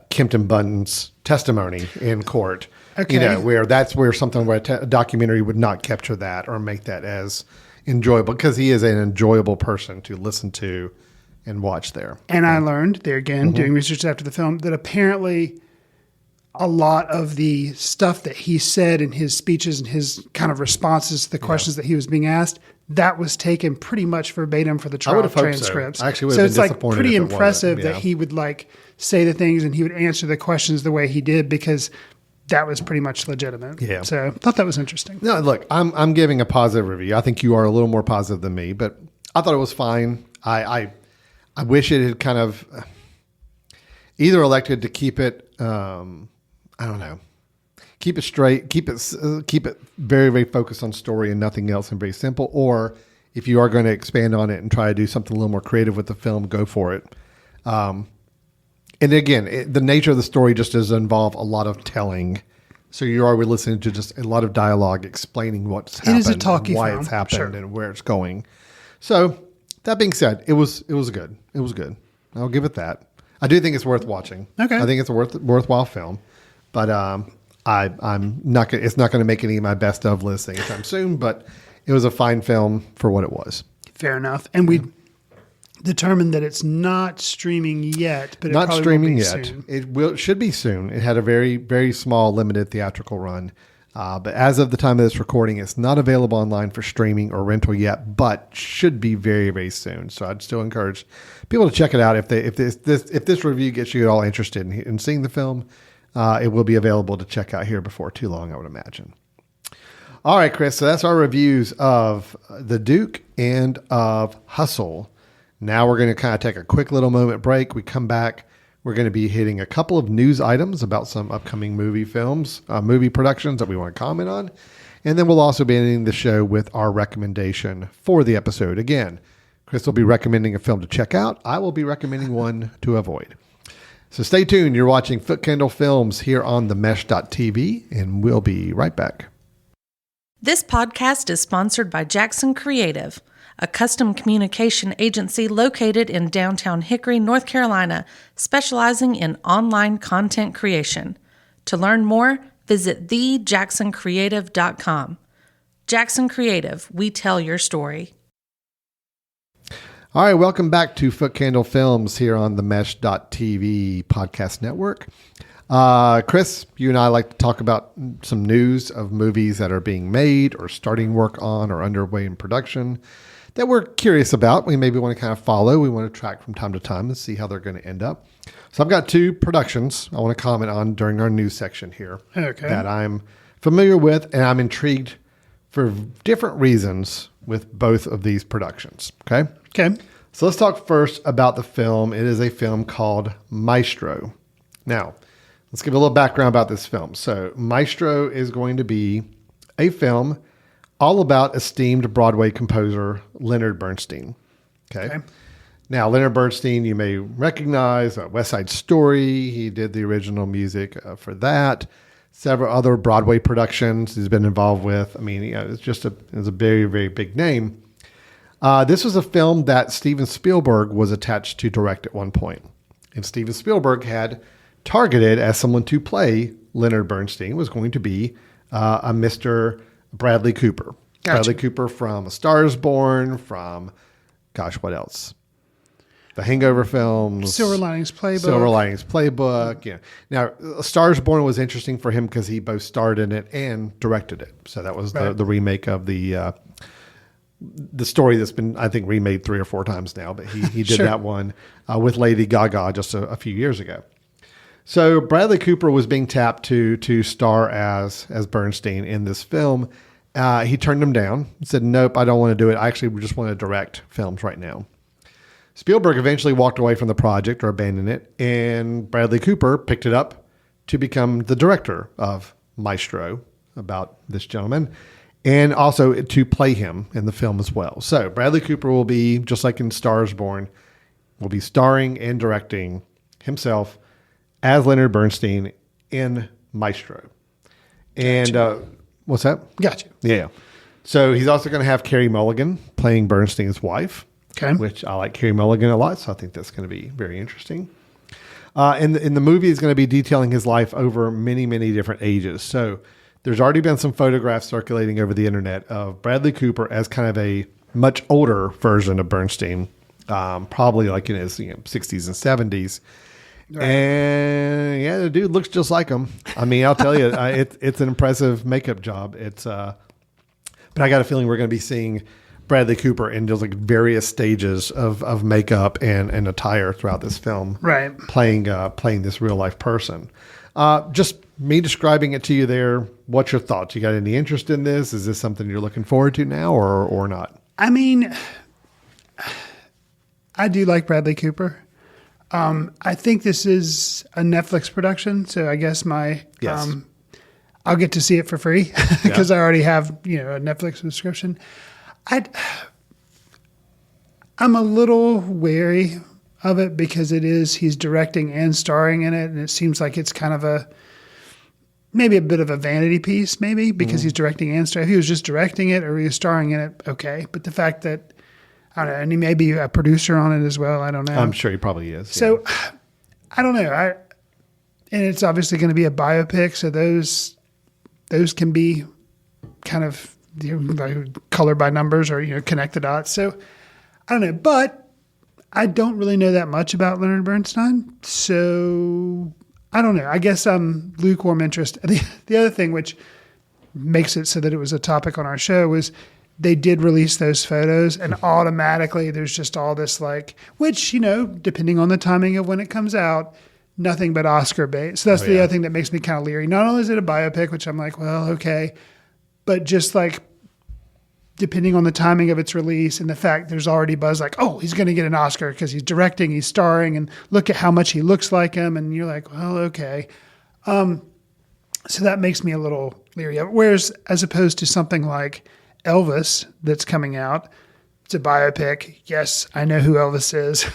Kempton Bunton's testimony in court. Okay. You know, where that's where something where a documentary would not capture that or make that as enjoyable, because he is an enjoyable person to listen to and watch there. And I learned there again, doing research after the film, that apparently a lot of the stuff that he said in his speeches and his kind of responses to the questions that he was being asked, that was taken pretty much verbatim for the trial would have hoped so. transcripts. I actually would So have it's been like disappointed pretty if it wasn't. impressive Yeah. that he would like say the things and he would answer the questions the way he did, because that was pretty much legitimate. Yeah. So I thought that was interesting. No, look, I'm giving a positive review. I think you are a little more positive than me, but I thought it was fine. I wish it had kind of either elected to keep it. I don't know. Keep it straight. Keep it very, very focused on story and nothing else, and very simple. Or if you are going to expand on it and try to do something a little more creative with the film, go for it. And again, the nature of the story just does involve a lot of telling. So you're already listening to just a lot of dialogue explaining what's happened, is a talky and why film, it's happened, sure. and where it's going. So that being said, it was good. It was good. I'll give it that. I do think it's worth watching. Okay. I think it's a worthwhile film, but I'm not gonna, it's not going to make any of my best of lists anytime soon. But it was a fine film for what it was. Fair enough. And we determined that it's not streaming yet, but it Not probably will streaming be yet. soon. It should be soon. It had a very, very small, limited theatrical run. But as of the time of this recording, it's not available online for streaming or rental yet, but should be very, very soon. So I'd still encourage people to check it out. If this review gets you at all interested in seeing the film, it will be available to check out here before too long, I would imagine. All right, Chris. So that's our reviews of The Duke and of Hustle. Now we're going to kind of take a quick little moment break. We come back. We're going to be hitting a couple of news items about some upcoming movie productions that we want to comment on. And then we'll also be ending the show with our recommendation for the episode. Again, Chris will be recommending a film to check out. I will be recommending one to avoid. So stay tuned. You're watching Foot Candle Films here on themesh.tv, and we'll be right back. This podcast is sponsored by Jackson Creative, a custom communication agency located in downtown Hickory, North Carolina, specializing in online content creation. To learn more, visit thejacksoncreative.com. Jackson Creative, we tell your story. All right, welcome back to Foot Candle Films here on the Mesh.tv podcast network. Chris, you and I like to talk about some news of movies that are being made or starting work on or underway in production that we're curious about. We maybe want to kind of follow. We want to track from time to time and see how they're going to end up. So I've got two productions I want to comment on during our news section here that I'm familiar with, and I'm intrigued for different reasons with both of these productions. Okay. So let's talk first about the film. It is a film called Maestro. Now, let's give a little background about this film. So Maestro is going to be a film all about esteemed Broadway composer Leonard Bernstein. Okay. Now, Leonard Bernstein, you may recognize West Side Story. He did the original music for that. Several other Broadway productions he's been involved with. I mean, it's a very, very big name. This was a film that Steven Spielberg was attached to direct at one point. And Steven Spielberg had targeted as someone to play Leonard Bernstein was going to be a Mr. Bradley Cooper. Gotcha. Bradley Cooper from A Star is Born, from, what else? The Hangover films. Silver Linings Playbook. Yeah. Now, A Star is Born was interesting for him because he both starred in it and directed it. So that was the remake of the story that's been, I think, remade 3 or 4 times now. But he did that one with Lady Gaga just a few years ago. So Bradley Cooper was being tapped to star as Bernstein in this film. He turned him down. He said, nope, I don't want to do it. I actually just want to direct films right now. Spielberg eventually walked away from the project or abandoned it, and Bradley Cooper picked it up to become the director of Maestro, about this gentleman, and also to play him in the film as well. So Bradley Cooper will be, just like in Star is Born, will be starring and directing himself as Leonard Bernstein in Maestro. And what's that? Gotcha. Yeah. So he's also going to have Carey Mulligan playing Bernstein's wife, Okay. which I like Carey Mulligan a lot, so I think that's going to be very interesting. And the movie is going to be detailing his life over many, many different ages. So there's already been some photographs circulating over the internet of Bradley Cooper as kind of a much older version of Bernstein, probably like in his 60s and 70s. Right. And yeah, the dude looks just like him. I mean, I'll tell you, it's an impressive makeup job. But I got a feeling we're going to be seeing Bradley Cooper in just like various stages of makeup and attire throughout this film, Right. Playing this real life person. Just me describing it to you there. What's your thoughts? You got any interest in this? Is this something you're looking forward to now or not? I mean, I do like Bradley Cooper. I think this is a Netflix production, so I guess Yes. I'll get to see it for free because I already have a Netflix subscription. I'm a little wary of it because he's directing and starring in it, and it seems like it's kind of maybe a bit of a vanity piece, maybe because he's directing and starring. If he was just directing it or he was starring in it, okay. But the fact that I don't know, and he may be a producer on it as well. I don't know. I'm sure he probably is. So I don't know. And it's obviously going to be a biopic, so those can be kind of like color by numbers or connect the dots. So I don't know, but I don't really know that much about Leonard Bernstein, so I don't know. I guess I'm lukewarm interest. The other thing which makes it so that it was a topic on our show was they did release those photos, and automatically there's just all this which depending on the timing of when it comes out, nothing but Oscar bait. So that's the other thing that makes me kind of leery. Not only is it a biopic, which I'm like, well, okay, but just depending on the timing of its release and the fact there's already buzz oh, he's going to get an Oscar because he's directing, he's starring, and look at how much he looks like him. And you're like, well, okay. So that makes me a little leery of it. Whereas as opposed to something like Elvis that's coming out, it's a biopic. Yes, I know who Elvis is.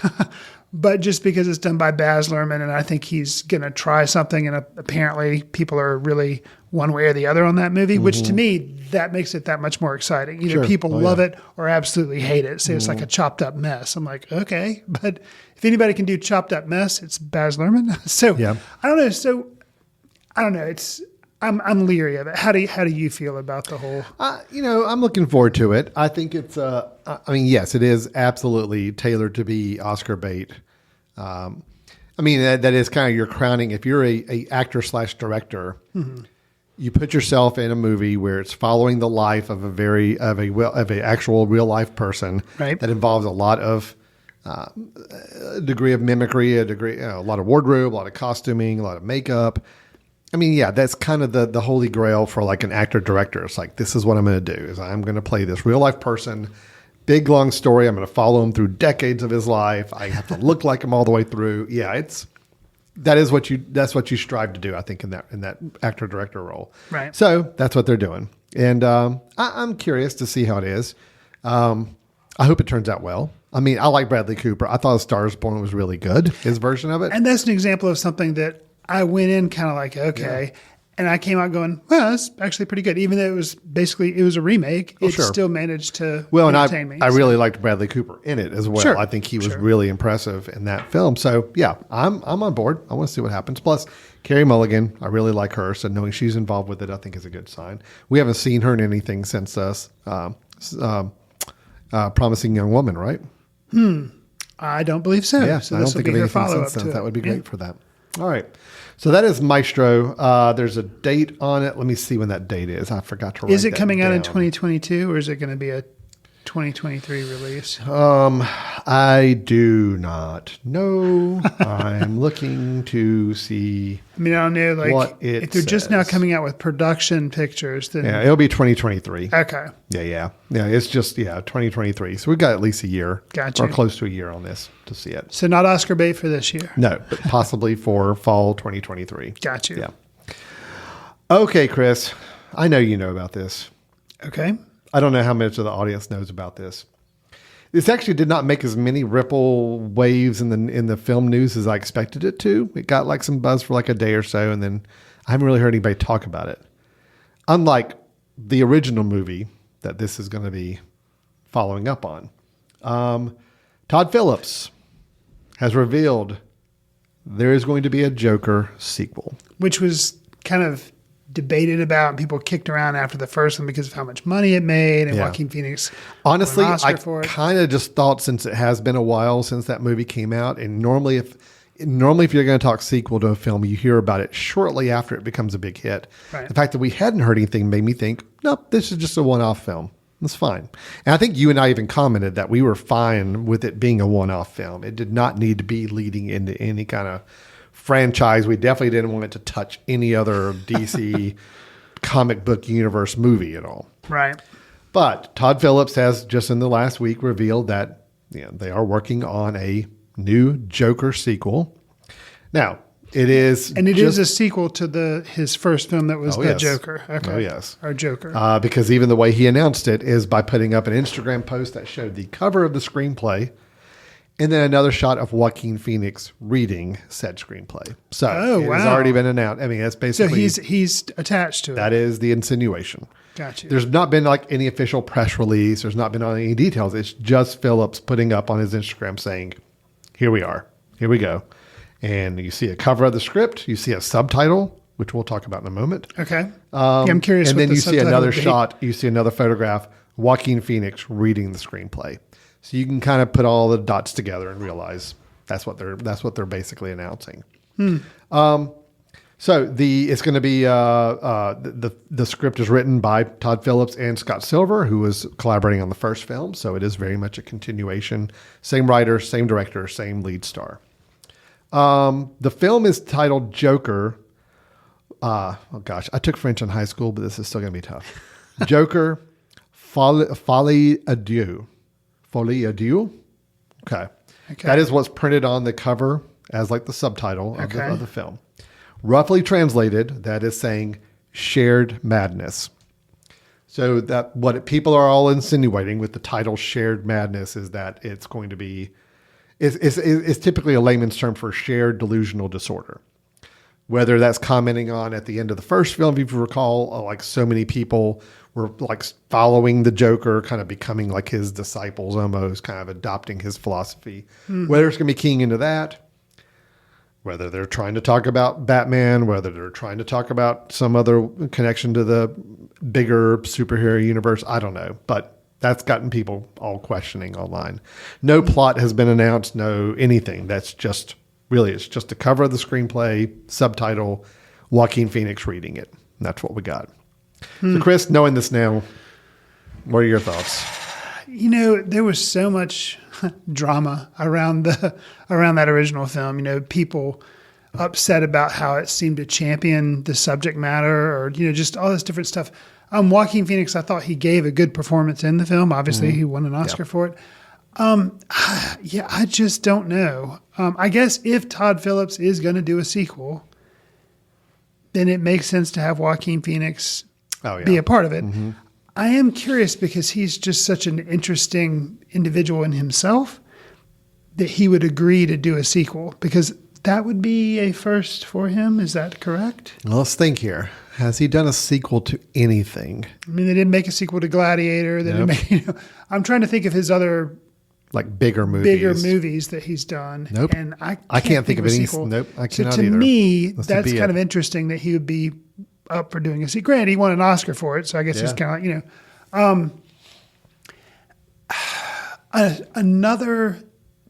But just because it's done by Baz Luhrmann, and I think he's going to try something, and apparently people are really one way or the other on that movie, which to me, that makes it that much more exciting. Either people love it or absolutely hate it. So it's like a chopped up mess. I'm like, okay, but if anybody can do chopped up mess, it's Baz Luhrmann. So I don't know. So I don't know. I'm leery of it. How do you feel about the whole? I'm looking forward to it. I think it's. Yes, it is absolutely tailored to be Oscar bait. That is kind of your crowning. If you're a actor / director, you put yourself in a movie where it's following the life of a actual real life person, right, that involves a lot of a degree of mimicry, a lot of wardrobe, a lot of costuming, a lot of makeup. That's kind of the holy grail for an actor director. It's like, this is what I'm going to do is I'm going to play this real life person, big, long story. I'm going to follow him through decades of his life. I have to look like him all the way through. Yeah. That's what you strive to do, I think, in that actor director role. Right. So that's what they're doing. And, I'm curious to see how it is. I hope it turns out well. I like Bradley Cooper. I thought A Star Is Born was really good, his version of it. And that's an example of something that I went in kind of okay. And I came out going, well, that's actually pretty good. Even though it was a remake, it still managed to entertain me. I really liked Bradley Cooper in it as well. Sure. I think he was really impressive in that film. So yeah, I'm on board. I want to see what happens. Plus, Carey Mulligan, I really like her. So knowing she's involved with it, I think is a good sign. We haven't seen her in anything since Promising Young Woman, right? I don't believe so. Yeah, so I this don't will think be of her anything follow-up since to then. it. That would be great for that. All right. So that is Maestro. There's a date on it. Let me see when that date is. I forgot to write Is it that coming out in down. 2022 or is it going to be a 2023 release? I do not know. I'm looking to see. I don't know. What it if they're just now says. coming out with production pictures, then Yeah, it'll be 2023. okay. Yeah. It's just 2023. So we've got at least a year, Gotcha. or close to a year on this to see it. So not Oscar bait for this year. No, but possibly for fall 2023. Got you. Yeah. Okay, Chris. I know you know about this. Okay. I don't know how much of the audience knows about this. This actually did not make as many ripple waves in the film news as I expected it to. It got some buzz for a day or so, and then I haven't really heard anybody talk about it. Unlike the original movie that this is going to be following up on. Todd Phillips has revealed there is going to be a Joker sequel. Which was kind of debated about, and people kicked around after the first one because of how much money it made, and Yeah. Joaquin Phoenix Honestly, won an Oscar I for it. kind of just thought, since it has been a while since that movie came out, and normally if you're going to talk sequel to a film, you hear about it shortly after it becomes a big hit. Right. The fact that we hadn't heard anything made me think, nope, this is just a one-off film. That's fine. And I think you and I even commented that we were fine with it being a one-off film. It did not need to be leading into any kind of franchise. We definitely didn't want it to touch any other DC comic book universe movie at all. Right. But Todd Phillips has just in the last week revealed that they are working on a new Joker sequel. Now, it is a sequel to his first film that was Oh, The yes. Joker. Okay. Oh, yes. Or Joker. because even the way he announced it is by putting up an Instagram post that showed the cover of the screenplay and then another shot of Joaquin Phoenix reading said screenplay. So Oh, it has wow. already been announced. I mean, that's So basically he's attached to it. that is the insinuation. Gotcha. There's not been like any official press release. There's not been any details. It's just Phillips putting up on his Instagram saying, here we are. Here we go. And you see a cover of the script. You see a subtitle, which we'll talk about in a moment. Okay. Yeah, I'm curious. And what then the you see subtitle another would be. shot. You see another photograph. Joaquin Phoenix reading the screenplay. So you can kind of put all the dots together and realize that's what they're basically announcing. So it's going to be the script is written by Todd Phillips and Scott Silver, who was collaborating on the first film. So it is very much a continuation. Same writer, same director, same lead star. The film is titled Joker. Oh gosh, I took French in high school, but this is still going to be tough. Joker, Folie à Dieu. Folie à Dieu. Okay. That is what's printed on the cover as like the subtitle of the film. Roughly translated, that is saying shared madness. So that what people are all insinuating with the title shared madness is that it's going to be, it's typically a layman's term for shared delusional disorder. Whether that's commenting on at the end of the first film, if you recall, like so many people were like following the Joker, kind of becoming like his disciples almost, kind of adopting his philosophy. Whether it's going to be keying into that, whether they're trying to talk about Batman, whether they're trying to talk about some other connection to the bigger superhero universe, I don't know. But that's gotten people all questioning online. No plot has been announced, no anything. That's just, really, it's just a cover of the screenplay, subtitle, Joaquin Phoenix reading it. And that's what we got. So Chris, knowing this now, what are your thoughts? You know, there was so much drama around that original film. You know, people upset about how it seemed to champion the subject matter, or just all this different stuff. Joaquin Phoenix, I thought he gave a good performance in the film. Obviously, he won an Oscar for it. I just don't know. I guess if Todd Phillips is going to do a sequel, then it makes sense to have Joaquin Phoenix be a part of it. I am curious because he's just such an interesting individual in himself that he would agree to do a sequel, because that would be a first for him. Is that correct? Well, let's think here. Has he done a sequel to anything? I mean, they didn't make a sequel to Gladiator. They didn't make, I'm trying to think of his other Like bigger movies. that he's done. Nope. And I can't think of any. sequel. Nope, I So cannot to either. me, That's that's to be kind it. of interesting that he would be up for doing a sequel. Granted, he won an Oscar for it, so I guess he's kind of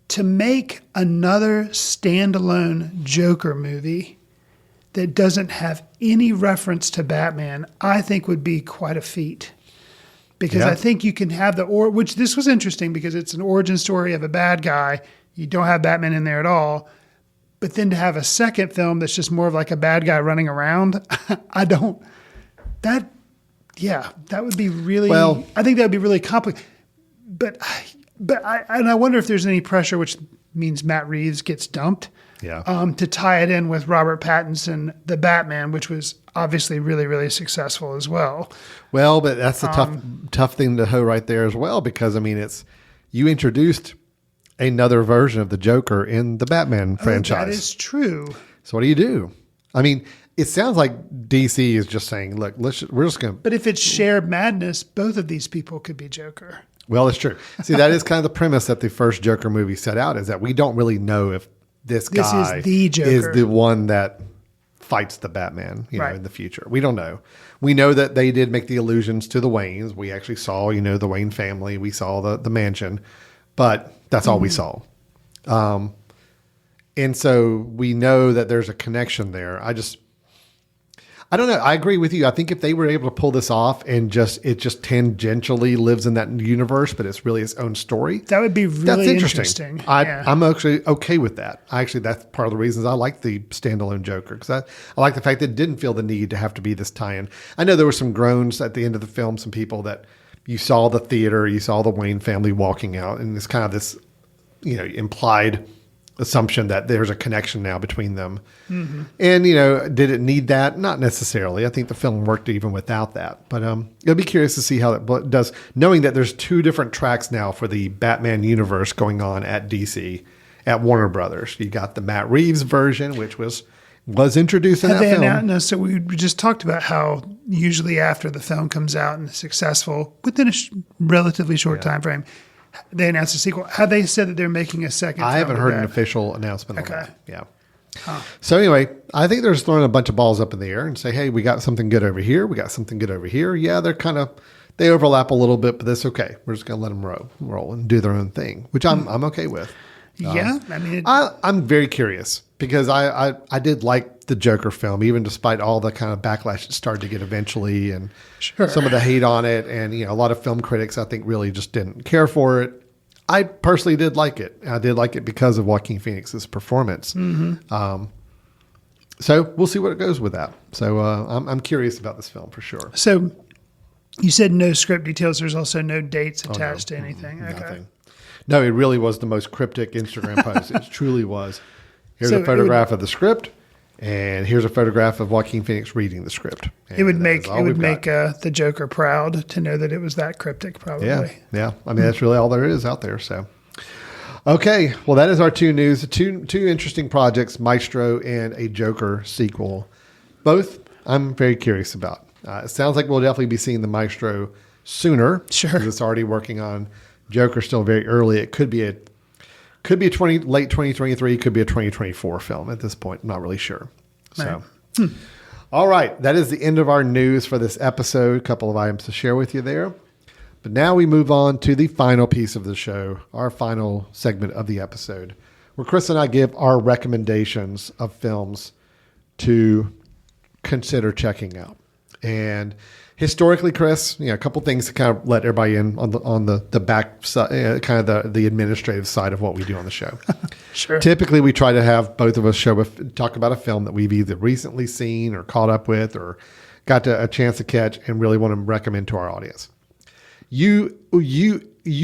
to make another standalone Joker movie that doesn't have any reference to Batman, I think would be quite a feat. Because Yeah. I think you can have which this was interesting because it's an origin story of a bad guy. You don't have Batman in there at all. But then to have a second film that's just more of like a bad guy running around, that would be really, Well- I think that would be really complicated. But I wonder if there's any pressure, which means Matt Reeves gets dumped, to tie it in with Robert Pattinson, the Batman, which was obviously really, really successful as well. Well, but that's a tough thing to hoe right there as well, because I mean, you introduced another version of the Joker in the Batman franchise. That is true. So what do you do? I mean, it sounds like DC is just saying, look, we're just going to. But if it's shared madness, both of these people could be Joker. Well, it's true. See, that is kind of the premise that the first Joker movie set out, is that we don't really know if this guy is the Joker. is the one that fights the Batman, you know, in the future. We don't know. We know that they did make the allusions to the Waynes. We actually saw, you know, the Wayne family. We saw the mansion, but that's all we saw. And so we know that there's a connection there. I don't know. I agree with you. I think if they were able to pull this off and it just tangentially lives in that universe, but it's really its own story. That would be really That's interesting. I'm actually okay with that. That's part of the reasons I like the standalone Joker, because I like the fact that it didn't feel the need to have to be this tie-in. I know there were some groans at the end of the film, some people that you saw the theater, you saw the Wayne family walking out, and it's kind of this, you know, implied assumption that there's a connection now between them. Mm-hmm. And, you know, did it need that? Not necessarily. I think the film worked even without that. But I'll be curious to see how it does, knowing that there's 2 different tracks now for the Batman universe going on at DC, at Warner Brothers. You got the Matt Reeves version, which was introduced in that film. No, so we just talked about how usually after the film comes out and is successful, within a relatively short time frame, they announced a sequel. Have they said that they're making a second? I haven't heard an official announcement on that. Yeah. So anyway, I think they're just throwing a bunch of balls up in the air and say, hey, we got something good over here. We got something good over here. Yeah, they overlap a little bit, but that's okay. We're just going to let them roll and do their own thing, which I'm okay with. Yeah. I mean, I'm very curious because I did like the Joker film, even despite all the kind of backlash it started to get eventually, and some of the hate on it. And, you know, a lot of film critics, I think, really just didn't care for it. I personally did like it. I did like it because of Joaquin Phoenix's performance. Mm-hmm. So we'll see what it goes with that. So I'm curious about this film for sure. So you said no script details. There's also no dates attached to anything. Nothing. Okay. No, it really was the most cryptic Instagram post. It truly was. Here's a photograph of the script, and here's a photograph of Joaquin Phoenix reading the script. And it would make the Joker proud to know that it was that cryptic, probably. Yeah. I mean, that's really all there is out there. So, okay. Well, that is our 2 news. Two interesting projects, Maestro and a Joker sequel. Both I'm very curious about. It sounds like we'll definitely be seeing the Maestro sooner. Sure. Because it's already working on Joker still very early. It could be late 2023, could be a 2024 film at this point. I'm not really sure. So, all right. That is the end of our news for this episode. A couple of items to share with you there. But now we move on to the final piece of the show, our final segment of the episode, where Chris and I give our recommendations of films to consider checking out. And historically, Chris, you know, a couple things to kind of let everybody in on the back side, kind of the administrative side of what we do on the show. Sure. Typically, we try to have both of us talk about a film that we've either recently seen or caught up with or got a chance to catch and really want to recommend to our audience. You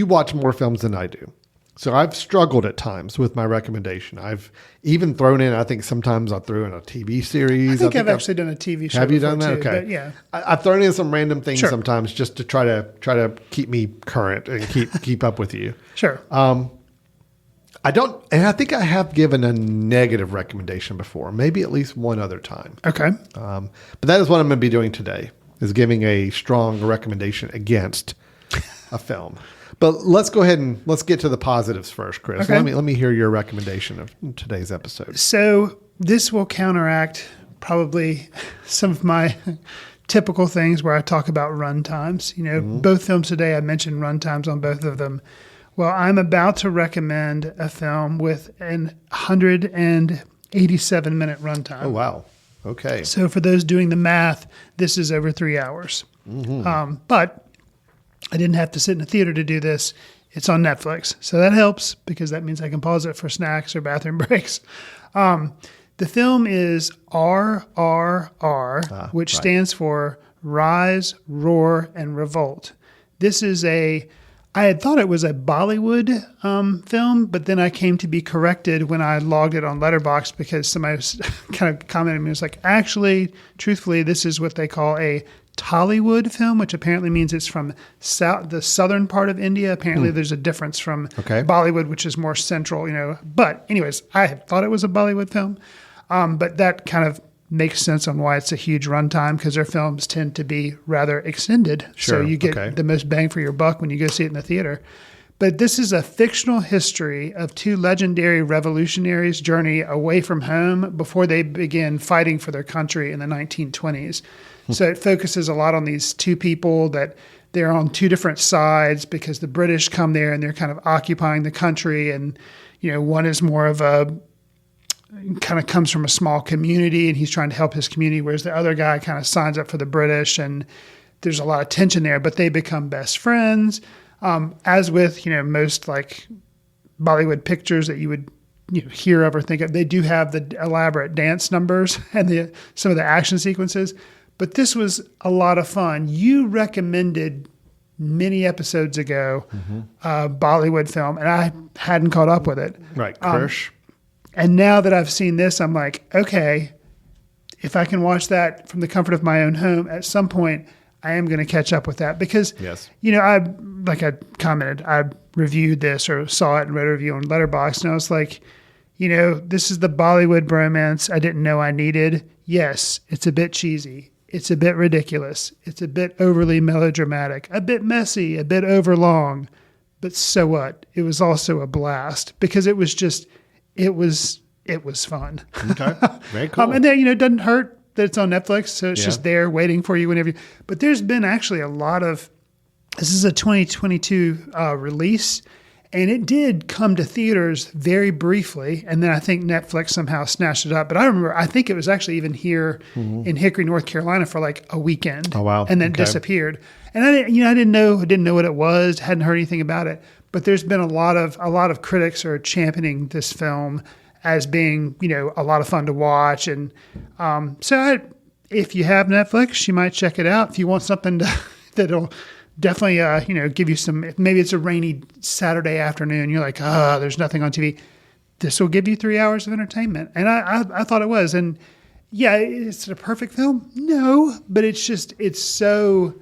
watch more films than I do. So I've struggled at times with my recommendation. I've even thrown in, I think sometimes I threw in a TV series. I think I've actually done a TV show. Have you done that? Too, okay. But yeah. I've thrown in some random things Sure. sometimes just to try to keep me current and keep up with you. Sure. I think I have given a negative recommendation before, maybe at least one other time. Okay. But that is what I'm going to be doing today, is giving a strong recommendation against a film. But let's go ahead and let's get to the positives first, Chris. Okay. Let me hear your recommendation of today's episode. So this will counteract probably some of my typical things where I talk about run times. You know, both films today, I mentioned run times on both of them. Well, I'm about to recommend a film with an 187-minute runtime. Oh, wow. Okay. So for those doing the math, this is over 3 hours. But I didn't have to sit in a theater to do this. It's on Netflix. So that helps because that means I can pause it for snacks or bathroom breaks. The film is RRR, which stands for Rise, Roar, and Revolt. This is I had thought it was a Bollywood film, but then I came to be corrected when I logged it on Letterboxd because somebody was kind of commented me. It was like, actually, truthfully, this is what they call a Tollywood film, which apparently means it's from the southern part of India. Apparently there's a difference from Bollywood, which is more central, you know. But anyways, I had thought it was a Bollywood film. But that kind of makes sense on why it's a huge runtime, because their films tend to be rather extended. Sure, So you get okay. the most bang for your buck when you go see it in the theater. But this is a fictional history of two legendary revolutionaries' journey away from home before they begin fighting for their country in the 1920s. So it focuses a lot on these two people that they're on two different sides because the British come there and they're kind of occupying the country. And, one is more of kind of comes from a small community and he's trying to help his community, whereas the other guy kind of signs up for the British, and there's a lot of tension there, but they become best friends. As with, most like Bollywood pictures that you would hear of or think of, they do have the elaborate dance numbers and some of the action sequences. But this was a lot of fun. You recommended many episodes ago Bollywood film, and I hadn't caught up with it. Right, Krish. And now that I've seen this, I'm like, okay, if I can watch that from the comfort of my own home, at some point I am going to catch up with that because, Yes. like I commented, I reviewed this or saw it and read a review on Letterboxd, and I was like, this is the Bollywood bromance I didn't know I needed. Yes, it's a bit cheesy. It's a bit ridiculous. It's a bit overly melodramatic, a bit messy, a bit overlong. But so what? It was also a blast because it was fun. Okay, very cool. And then, it doesn't hurt that it's on Netflix, so it's Yeah. just there waiting for you whenever you. But there's been actually a lot of. This is a 2022 release, and it did come to theaters very briefly, and then I think Netflix somehow snatched it up. But I think it was actually even here in Hickory, North Carolina, for like a weekend. Oh, wow. And then Okay. disappeared. And I didn't know what it was, hadn't heard anything about it. But there's been a lot of critics are championing this film as being, a lot of fun to watch. And if you have Netflix, you might check it out. If you want something that'll definitely, give you some, maybe it's a rainy Saturday afternoon, you're like, there's nothing on TV. This will give you 3 hours of entertainment. And I thought it was. And yeah, is it a perfect film? No, but it's so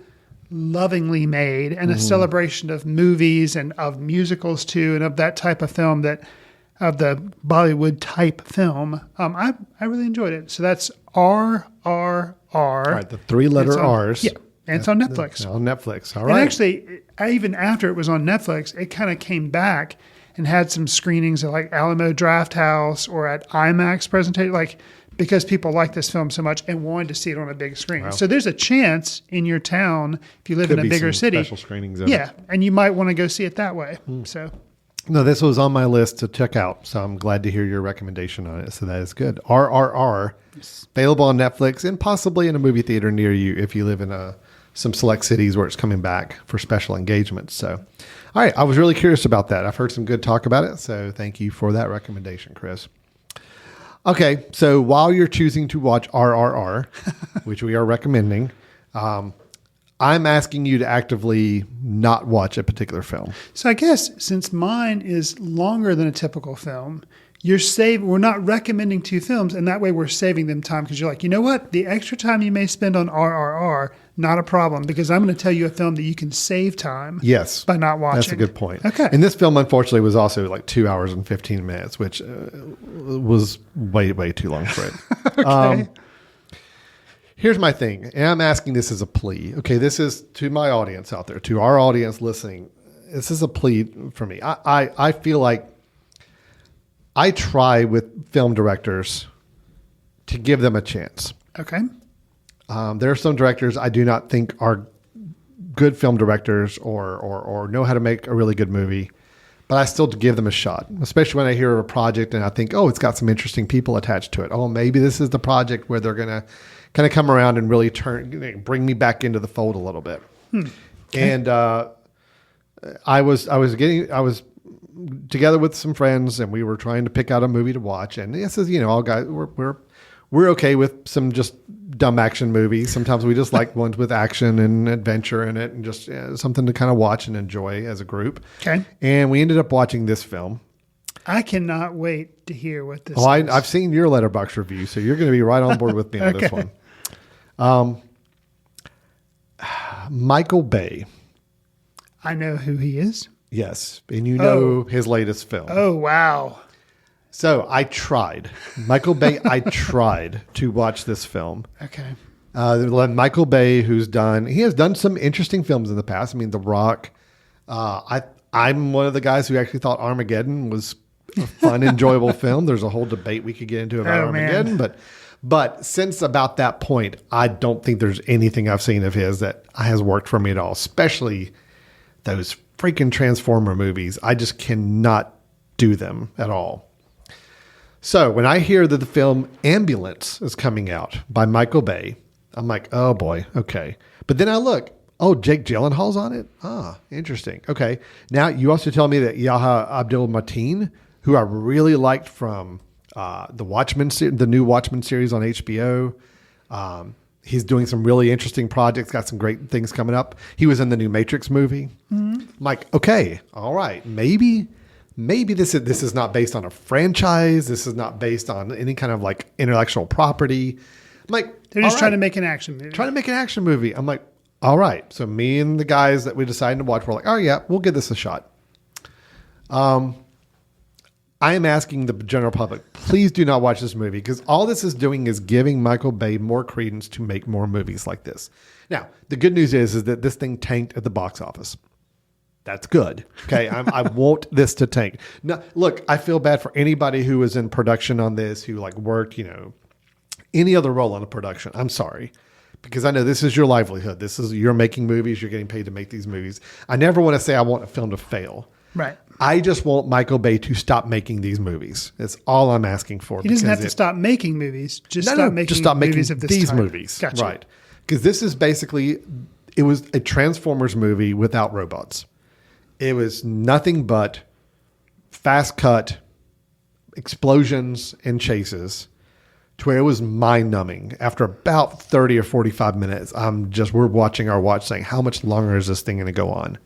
lovingly made and a celebration of movies and of musicals too, and of that type of film of the Bollywood type film. I really enjoyed it. So that's RRR. All right, the three-letter R's. Yeah, and it's on Netflix. On Netflix. All And right. actually, even after it was on Netflix, it kind of came back and had some screenings at like Alamo Drafthouse or at IMAX presentation, because people like this film so much and wanted to see it on a big screen. Wow. So there's a chance in your town, if you live Could in a be bigger some city, special screenings of yeah, it. and you might want to go see it that way. So No, this was on my list to check out, so I'm glad to hear your recommendation on it. So that is good. RRR, available on Netflix and possibly in a movie theater near you if you live in some select cities where it's coming back for special engagements. So, all right, I was really curious about that. I've heard some good talk about it, so thank you for that recommendation, Chris. Okay, so while you're choosing to watch RRR, which we are recommending, I'm asking you to actively not watch a particular film. So I guess since mine is longer than a typical film, we're not recommending two films, and that way we're saving them time because you're like, you know what? The extra time you may spend on RRR, not a problem, because I'm going to tell you a film that you can save time Yes. by not watching. That's a good point. Okay. And this film, unfortunately, was also like 2 hours and 15 minutes, which was way, way too long for it. Okay. Here's my thing, and I'm asking this as a plea. Okay, this is to my audience out there, to our audience listening. This is a plea for me. I feel like I try with film directors to give them a chance. Okay. There are some directors I do not think are good film directors or know how to make a really good movie, but I still give them a shot, especially when I hear of a project and I think, oh, it's got some interesting people attached to it. Oh, maybe this is the project where they're going to kind of come around and really bring me back into the fold a little bit. Okay. And I was together with some friends and we were trying to pick out a movie to watch. And this is, all guys, we're okay with some just dumb action movies. Sometimes we just like ones with action and adventure in it and just something to kind of watch and enjoy as a group. Okay. And we ended up watching this film. I cannot wait to hear what this Oh, is. I've seen your Letterboxd review, so you're going to be right on board with me on this Okay. one. Michael Bay. I know who he is. Yes. And you know his latest film. Oh, wow. So I tried. Michael Bay, I tried to watch this film. Okay. Michael Bay, he has done some interesting films in the past. I mean, The Rock. I'm one of the guys who actually thought Armageddon was a fun, enjoyable film. There's a whole debate we could get into about Armageddon, but since about that point, I don't think there's anything I've seen of his that has worked for me at all, especially those freaking Transformer movies. I just cannot do them at all. So when I hear that the film Ambulance is coming out by Michael Bay, I'm like, oh boy, okay. But then I look, oh, Jake Gyllenhaal's on it? Ah, interesting. Okay. Now, you also tell me that Yahya Abdul-Mateen, who I really liked from the new Watchmen series on HBO, he's doing some really interesting projects, got some great things coming up. He was in the new Matrix movie. Mm-hmm. I'm like, okay, all right, maybe this is not based on a franchise. This is not based on any kind of like intellectual property. I'm like, they're just trying to make an action movie. I'm like, all right. So me and the guys that we decided to watch were like, oh yeah, we'll give this a shot. I am asking the general public, please do not watch this movie, because all this is doing is giving Michael Bay more credence to make more movies like this. Now, the good news is that this thing tanked at the box office. That's good. Okay. I want this to tank. Now, look, I feel bad for anybody who was in production on this, who like worked, any other role on a production. I'm sorry. Because I know this is your livelihood. You're making movies. You're getting paid to make these movies. I never want to say I want a film to fail. Right. I just want Michael Bay to stop making these movies. That's all I'm asking for. He doesn't have to stop making movies. Just stop making movies of this type. Movies. Gotcha. Right. Because this is basically, it was a Transformers movie without robots. It was nothing but fast cut explosions and chases, to where it was mind-numbing. After about 30 or 45 minutes, we're watching our watch saying, how much longer is this thing going to go on?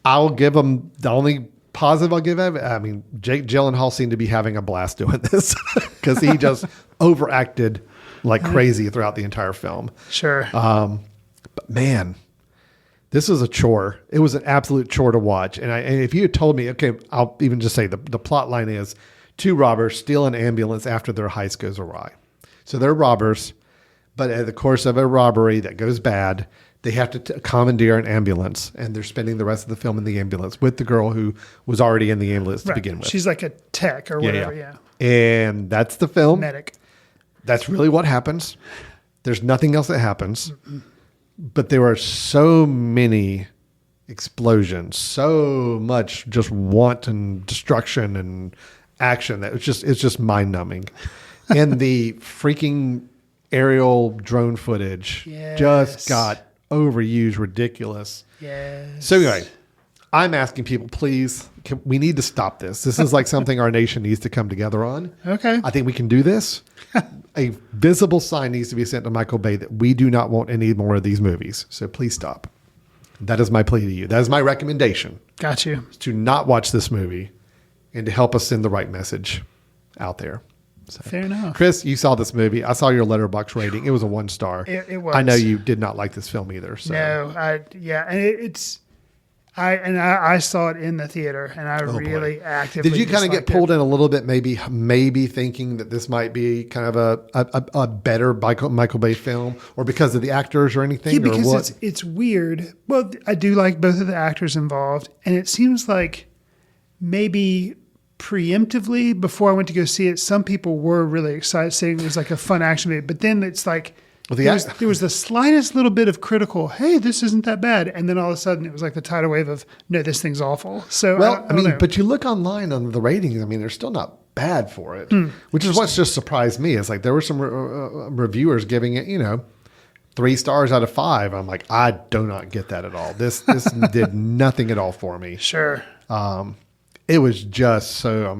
I'll give them, the only positive I'll give him, I mean, Jake Gyllenhaal seemed to be having a blast doing this because he just overacted like crazy throughout the entire film. Sure. But man, this was a chore. It was an absolute chore to watch. And if you had told me, okay, I'll even just say the plot line is, two robbers steal an ambulance after their heist goes awry. So they're robbers, but in the course of a robbery that goes bad, they have to commandeer an ambulance, and they're spending the rest of the film in the ambulance with the girl who was already in the ambulance to begin with. She's like a tech or whatever, yeah. And that's the film. Medic. That's really what happens. There's nothing else that happens. Mm-mm. But there are so many explosions, so much just wanton destruction and action that it's just mind numbing. And the freaking aerial drone footage just got overused, ridiculous. Yes. So anyway, I'm asking people, please, we need to stop this. This is like something our nation needs to come together on. Okay. I think we can do this. A visible sign needs to be sent to Michael Bay that we do not want any more of these movies. So please stop. That is my plea to you. That is my recommendation. Got you. To not watch this movie and to help us send the right message out there. So, fair enough. Chris, you saw this movie. I saw your Letterboxd rating. It was a 1 star. It was. I know you did not like this film either. So. No, and I saw it in the theater, and I really actively. Did you kind of get pulled in a little bit, maybe thinking that this might be kind of a better Michael Bay film, or because of the actors or anything? Yeah, because or what? It's weird. Well, I do like both of the actors involved, and it seems like maybe preemptively before I went to go see it, some people were really excited, saying it was like a fun action movie. But then it's like there was the slightest little bit of critical, hey, this isn't that bad. And then all of a sudden it was like the tidal wave of, no, this thing's awful. So, I don't know. But you look online on the ratings, I mean, they're still not bad for it, which is what's just surprised me. It's like there were some reviewers giving it, 3 stars out of 5. I'm like, I do not get that at all. This did nothing at all for me. Sure. It was just so,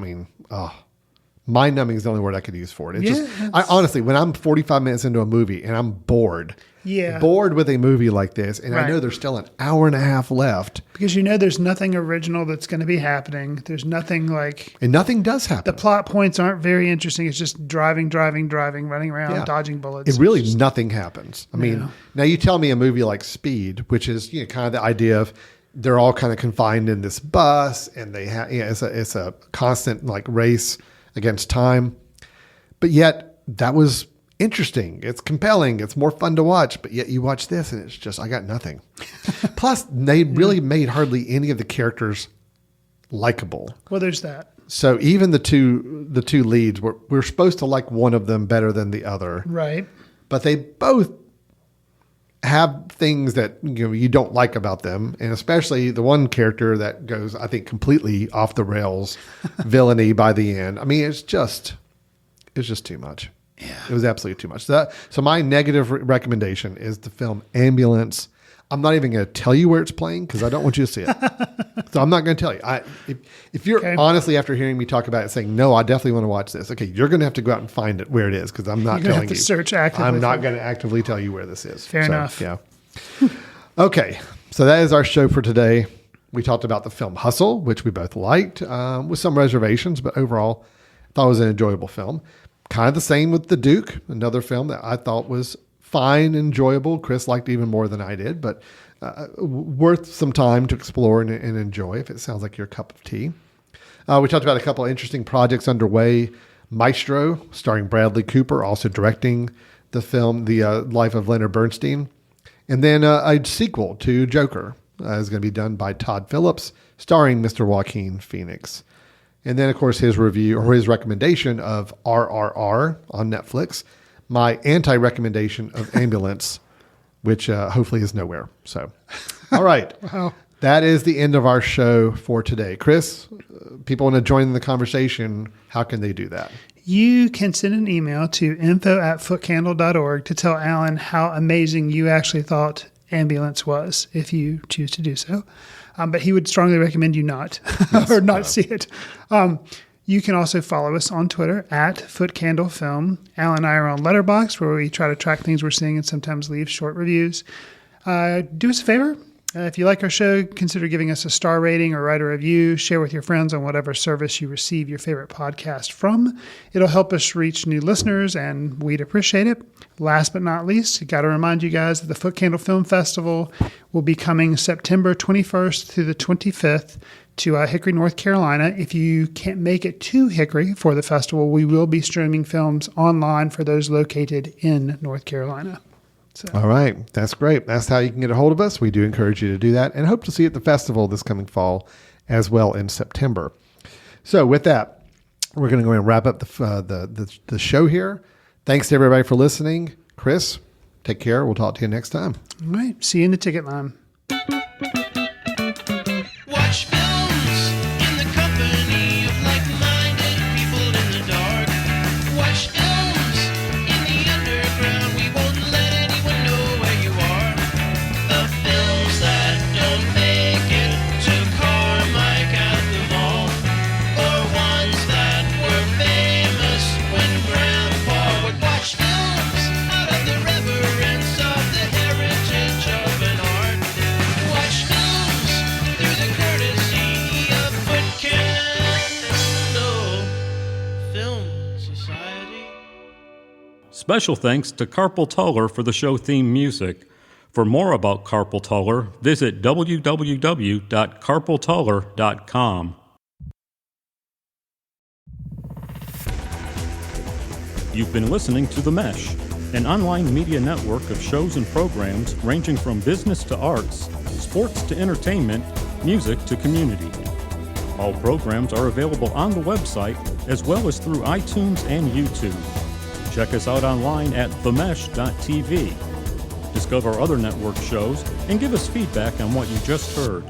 mind numbing is the only word I could use for it. I honestly, when I'm 45 minutes into a movie and I'm bored with a movie like this, and I know there's still an hour and a half left. Because there's nothing original that's going to be happening. There's nothing and nothing does happen. The plot points aren't very interesting. It's just driving, running around, dodging bullets. It really, nothing happens. I mean, now you tell me a movie like Speed, which is kind of the idea of they're all kind of confined in this bus, and they have it's a constant like race against time. But yet that was interesting. It's compelling. It's more fun to watch. But yet you watch this, and it's just I got nothing. Plus, they really made hardly any of the characters likable. Well, there's that. So even the two leads, we're supposed to like one of them better than the other, Right. but they both have things that you don't like about them, and especially the one character that goes, I think, completely off the rails, villainy by the end. I mean, it's just too much. Yeah, it was absolutely too much. So my negative recommendation is the film Ambulance. I'm not even going to tell you where it's playing because I don't want you to see it. So I'm not going to tell you. If you're honestly, after hearing me talk about it, saying, no, I definitely want to watch this. Okay, you're going to have to go out and find it where it is because I'm not You're telling have to you. Search actively. I'm not going to actively tell you where this is. Fair enough. Yeah. Okay, so that is our show for today. We talked about the film Hustle, which we both liked, with some reservations, but overall, I thought it was an enjoyable film. Kind of the same with The Duke, another film that I thought was fine, enjoyable. Chris liked even more than I did, but worth some time to explore and enjoy if it sounds like your cup of tea. We talked about a couple of interesting projects underway. Maestro, starring Bradley Cooper, also directing the film, The Life of Leonard Bernstein. And then a sequel to Joker is going to be done by Todd Phillips, starring Mr. Joaquin Phoenix. And then, of course, his review or his recommendation of RRR on Netflix. My anti-recommendation of Ambulance, which hopefully is nowhere. So, all right. Wow. That is the end of our show for today. Chris, people want to join the conversation. How can they do that? You can send an email to info@footcandle.org to tell Alan how amazing you actually thought Ambulance was, if you choose to do so. But he would strongly recommend you not, or not see it. You can also follow us on Twitter @FootCandleFilm. Alan and I are on Letterboxd, where we try to track things we're seeing and sometimes leave short reviews. Do us a favor. If you like our show, consider giving us a star rating or write a review. Share with your friends on whatever service you receive your favorite podcast from. It'll help us reach new listeners, and we'd appreciate it. Last but not least, got to remind you guys that the Foot Candle Film Festival will be coming September 21st through the 25th to Hickory, North Carolina. If you can't make it to Hickory for the festival, we will be streaming films online for those located in North Carolina. So. All right. That's great. That's how you can get a hold of us. We do encourage you to do that and hope to see you at the festival this coming fall as well in September. So with that, we're going to go and wrap up the show here. Thanks to everybody for listening. Chris, take care. We'll talk to you next time. All right. See you in the ticket line. Watch films in the company of like-minded people in the dark. Watch films in the underground. We won't let anyone know where you are. The films that don't make it to Carmike at the mall, or ones that were famous when Grandpa would watch films out of the reverence of the heritage of an art. Watch films through the courtesy of Foot Candle Film Society. Special thanks to Carpal Tuller for the show theme music. For more about Carpal Tuller, visit www.carpaltuller.com. You've been listening to The Mesh, an online media network of shows and programs ranging from business to arts, sports to entertainment, music to community. All programs are available on the website as well as through iTunes and YouTube. Check us out online at themesh.tv. Discover other network shows and give us feedback on what you just heard.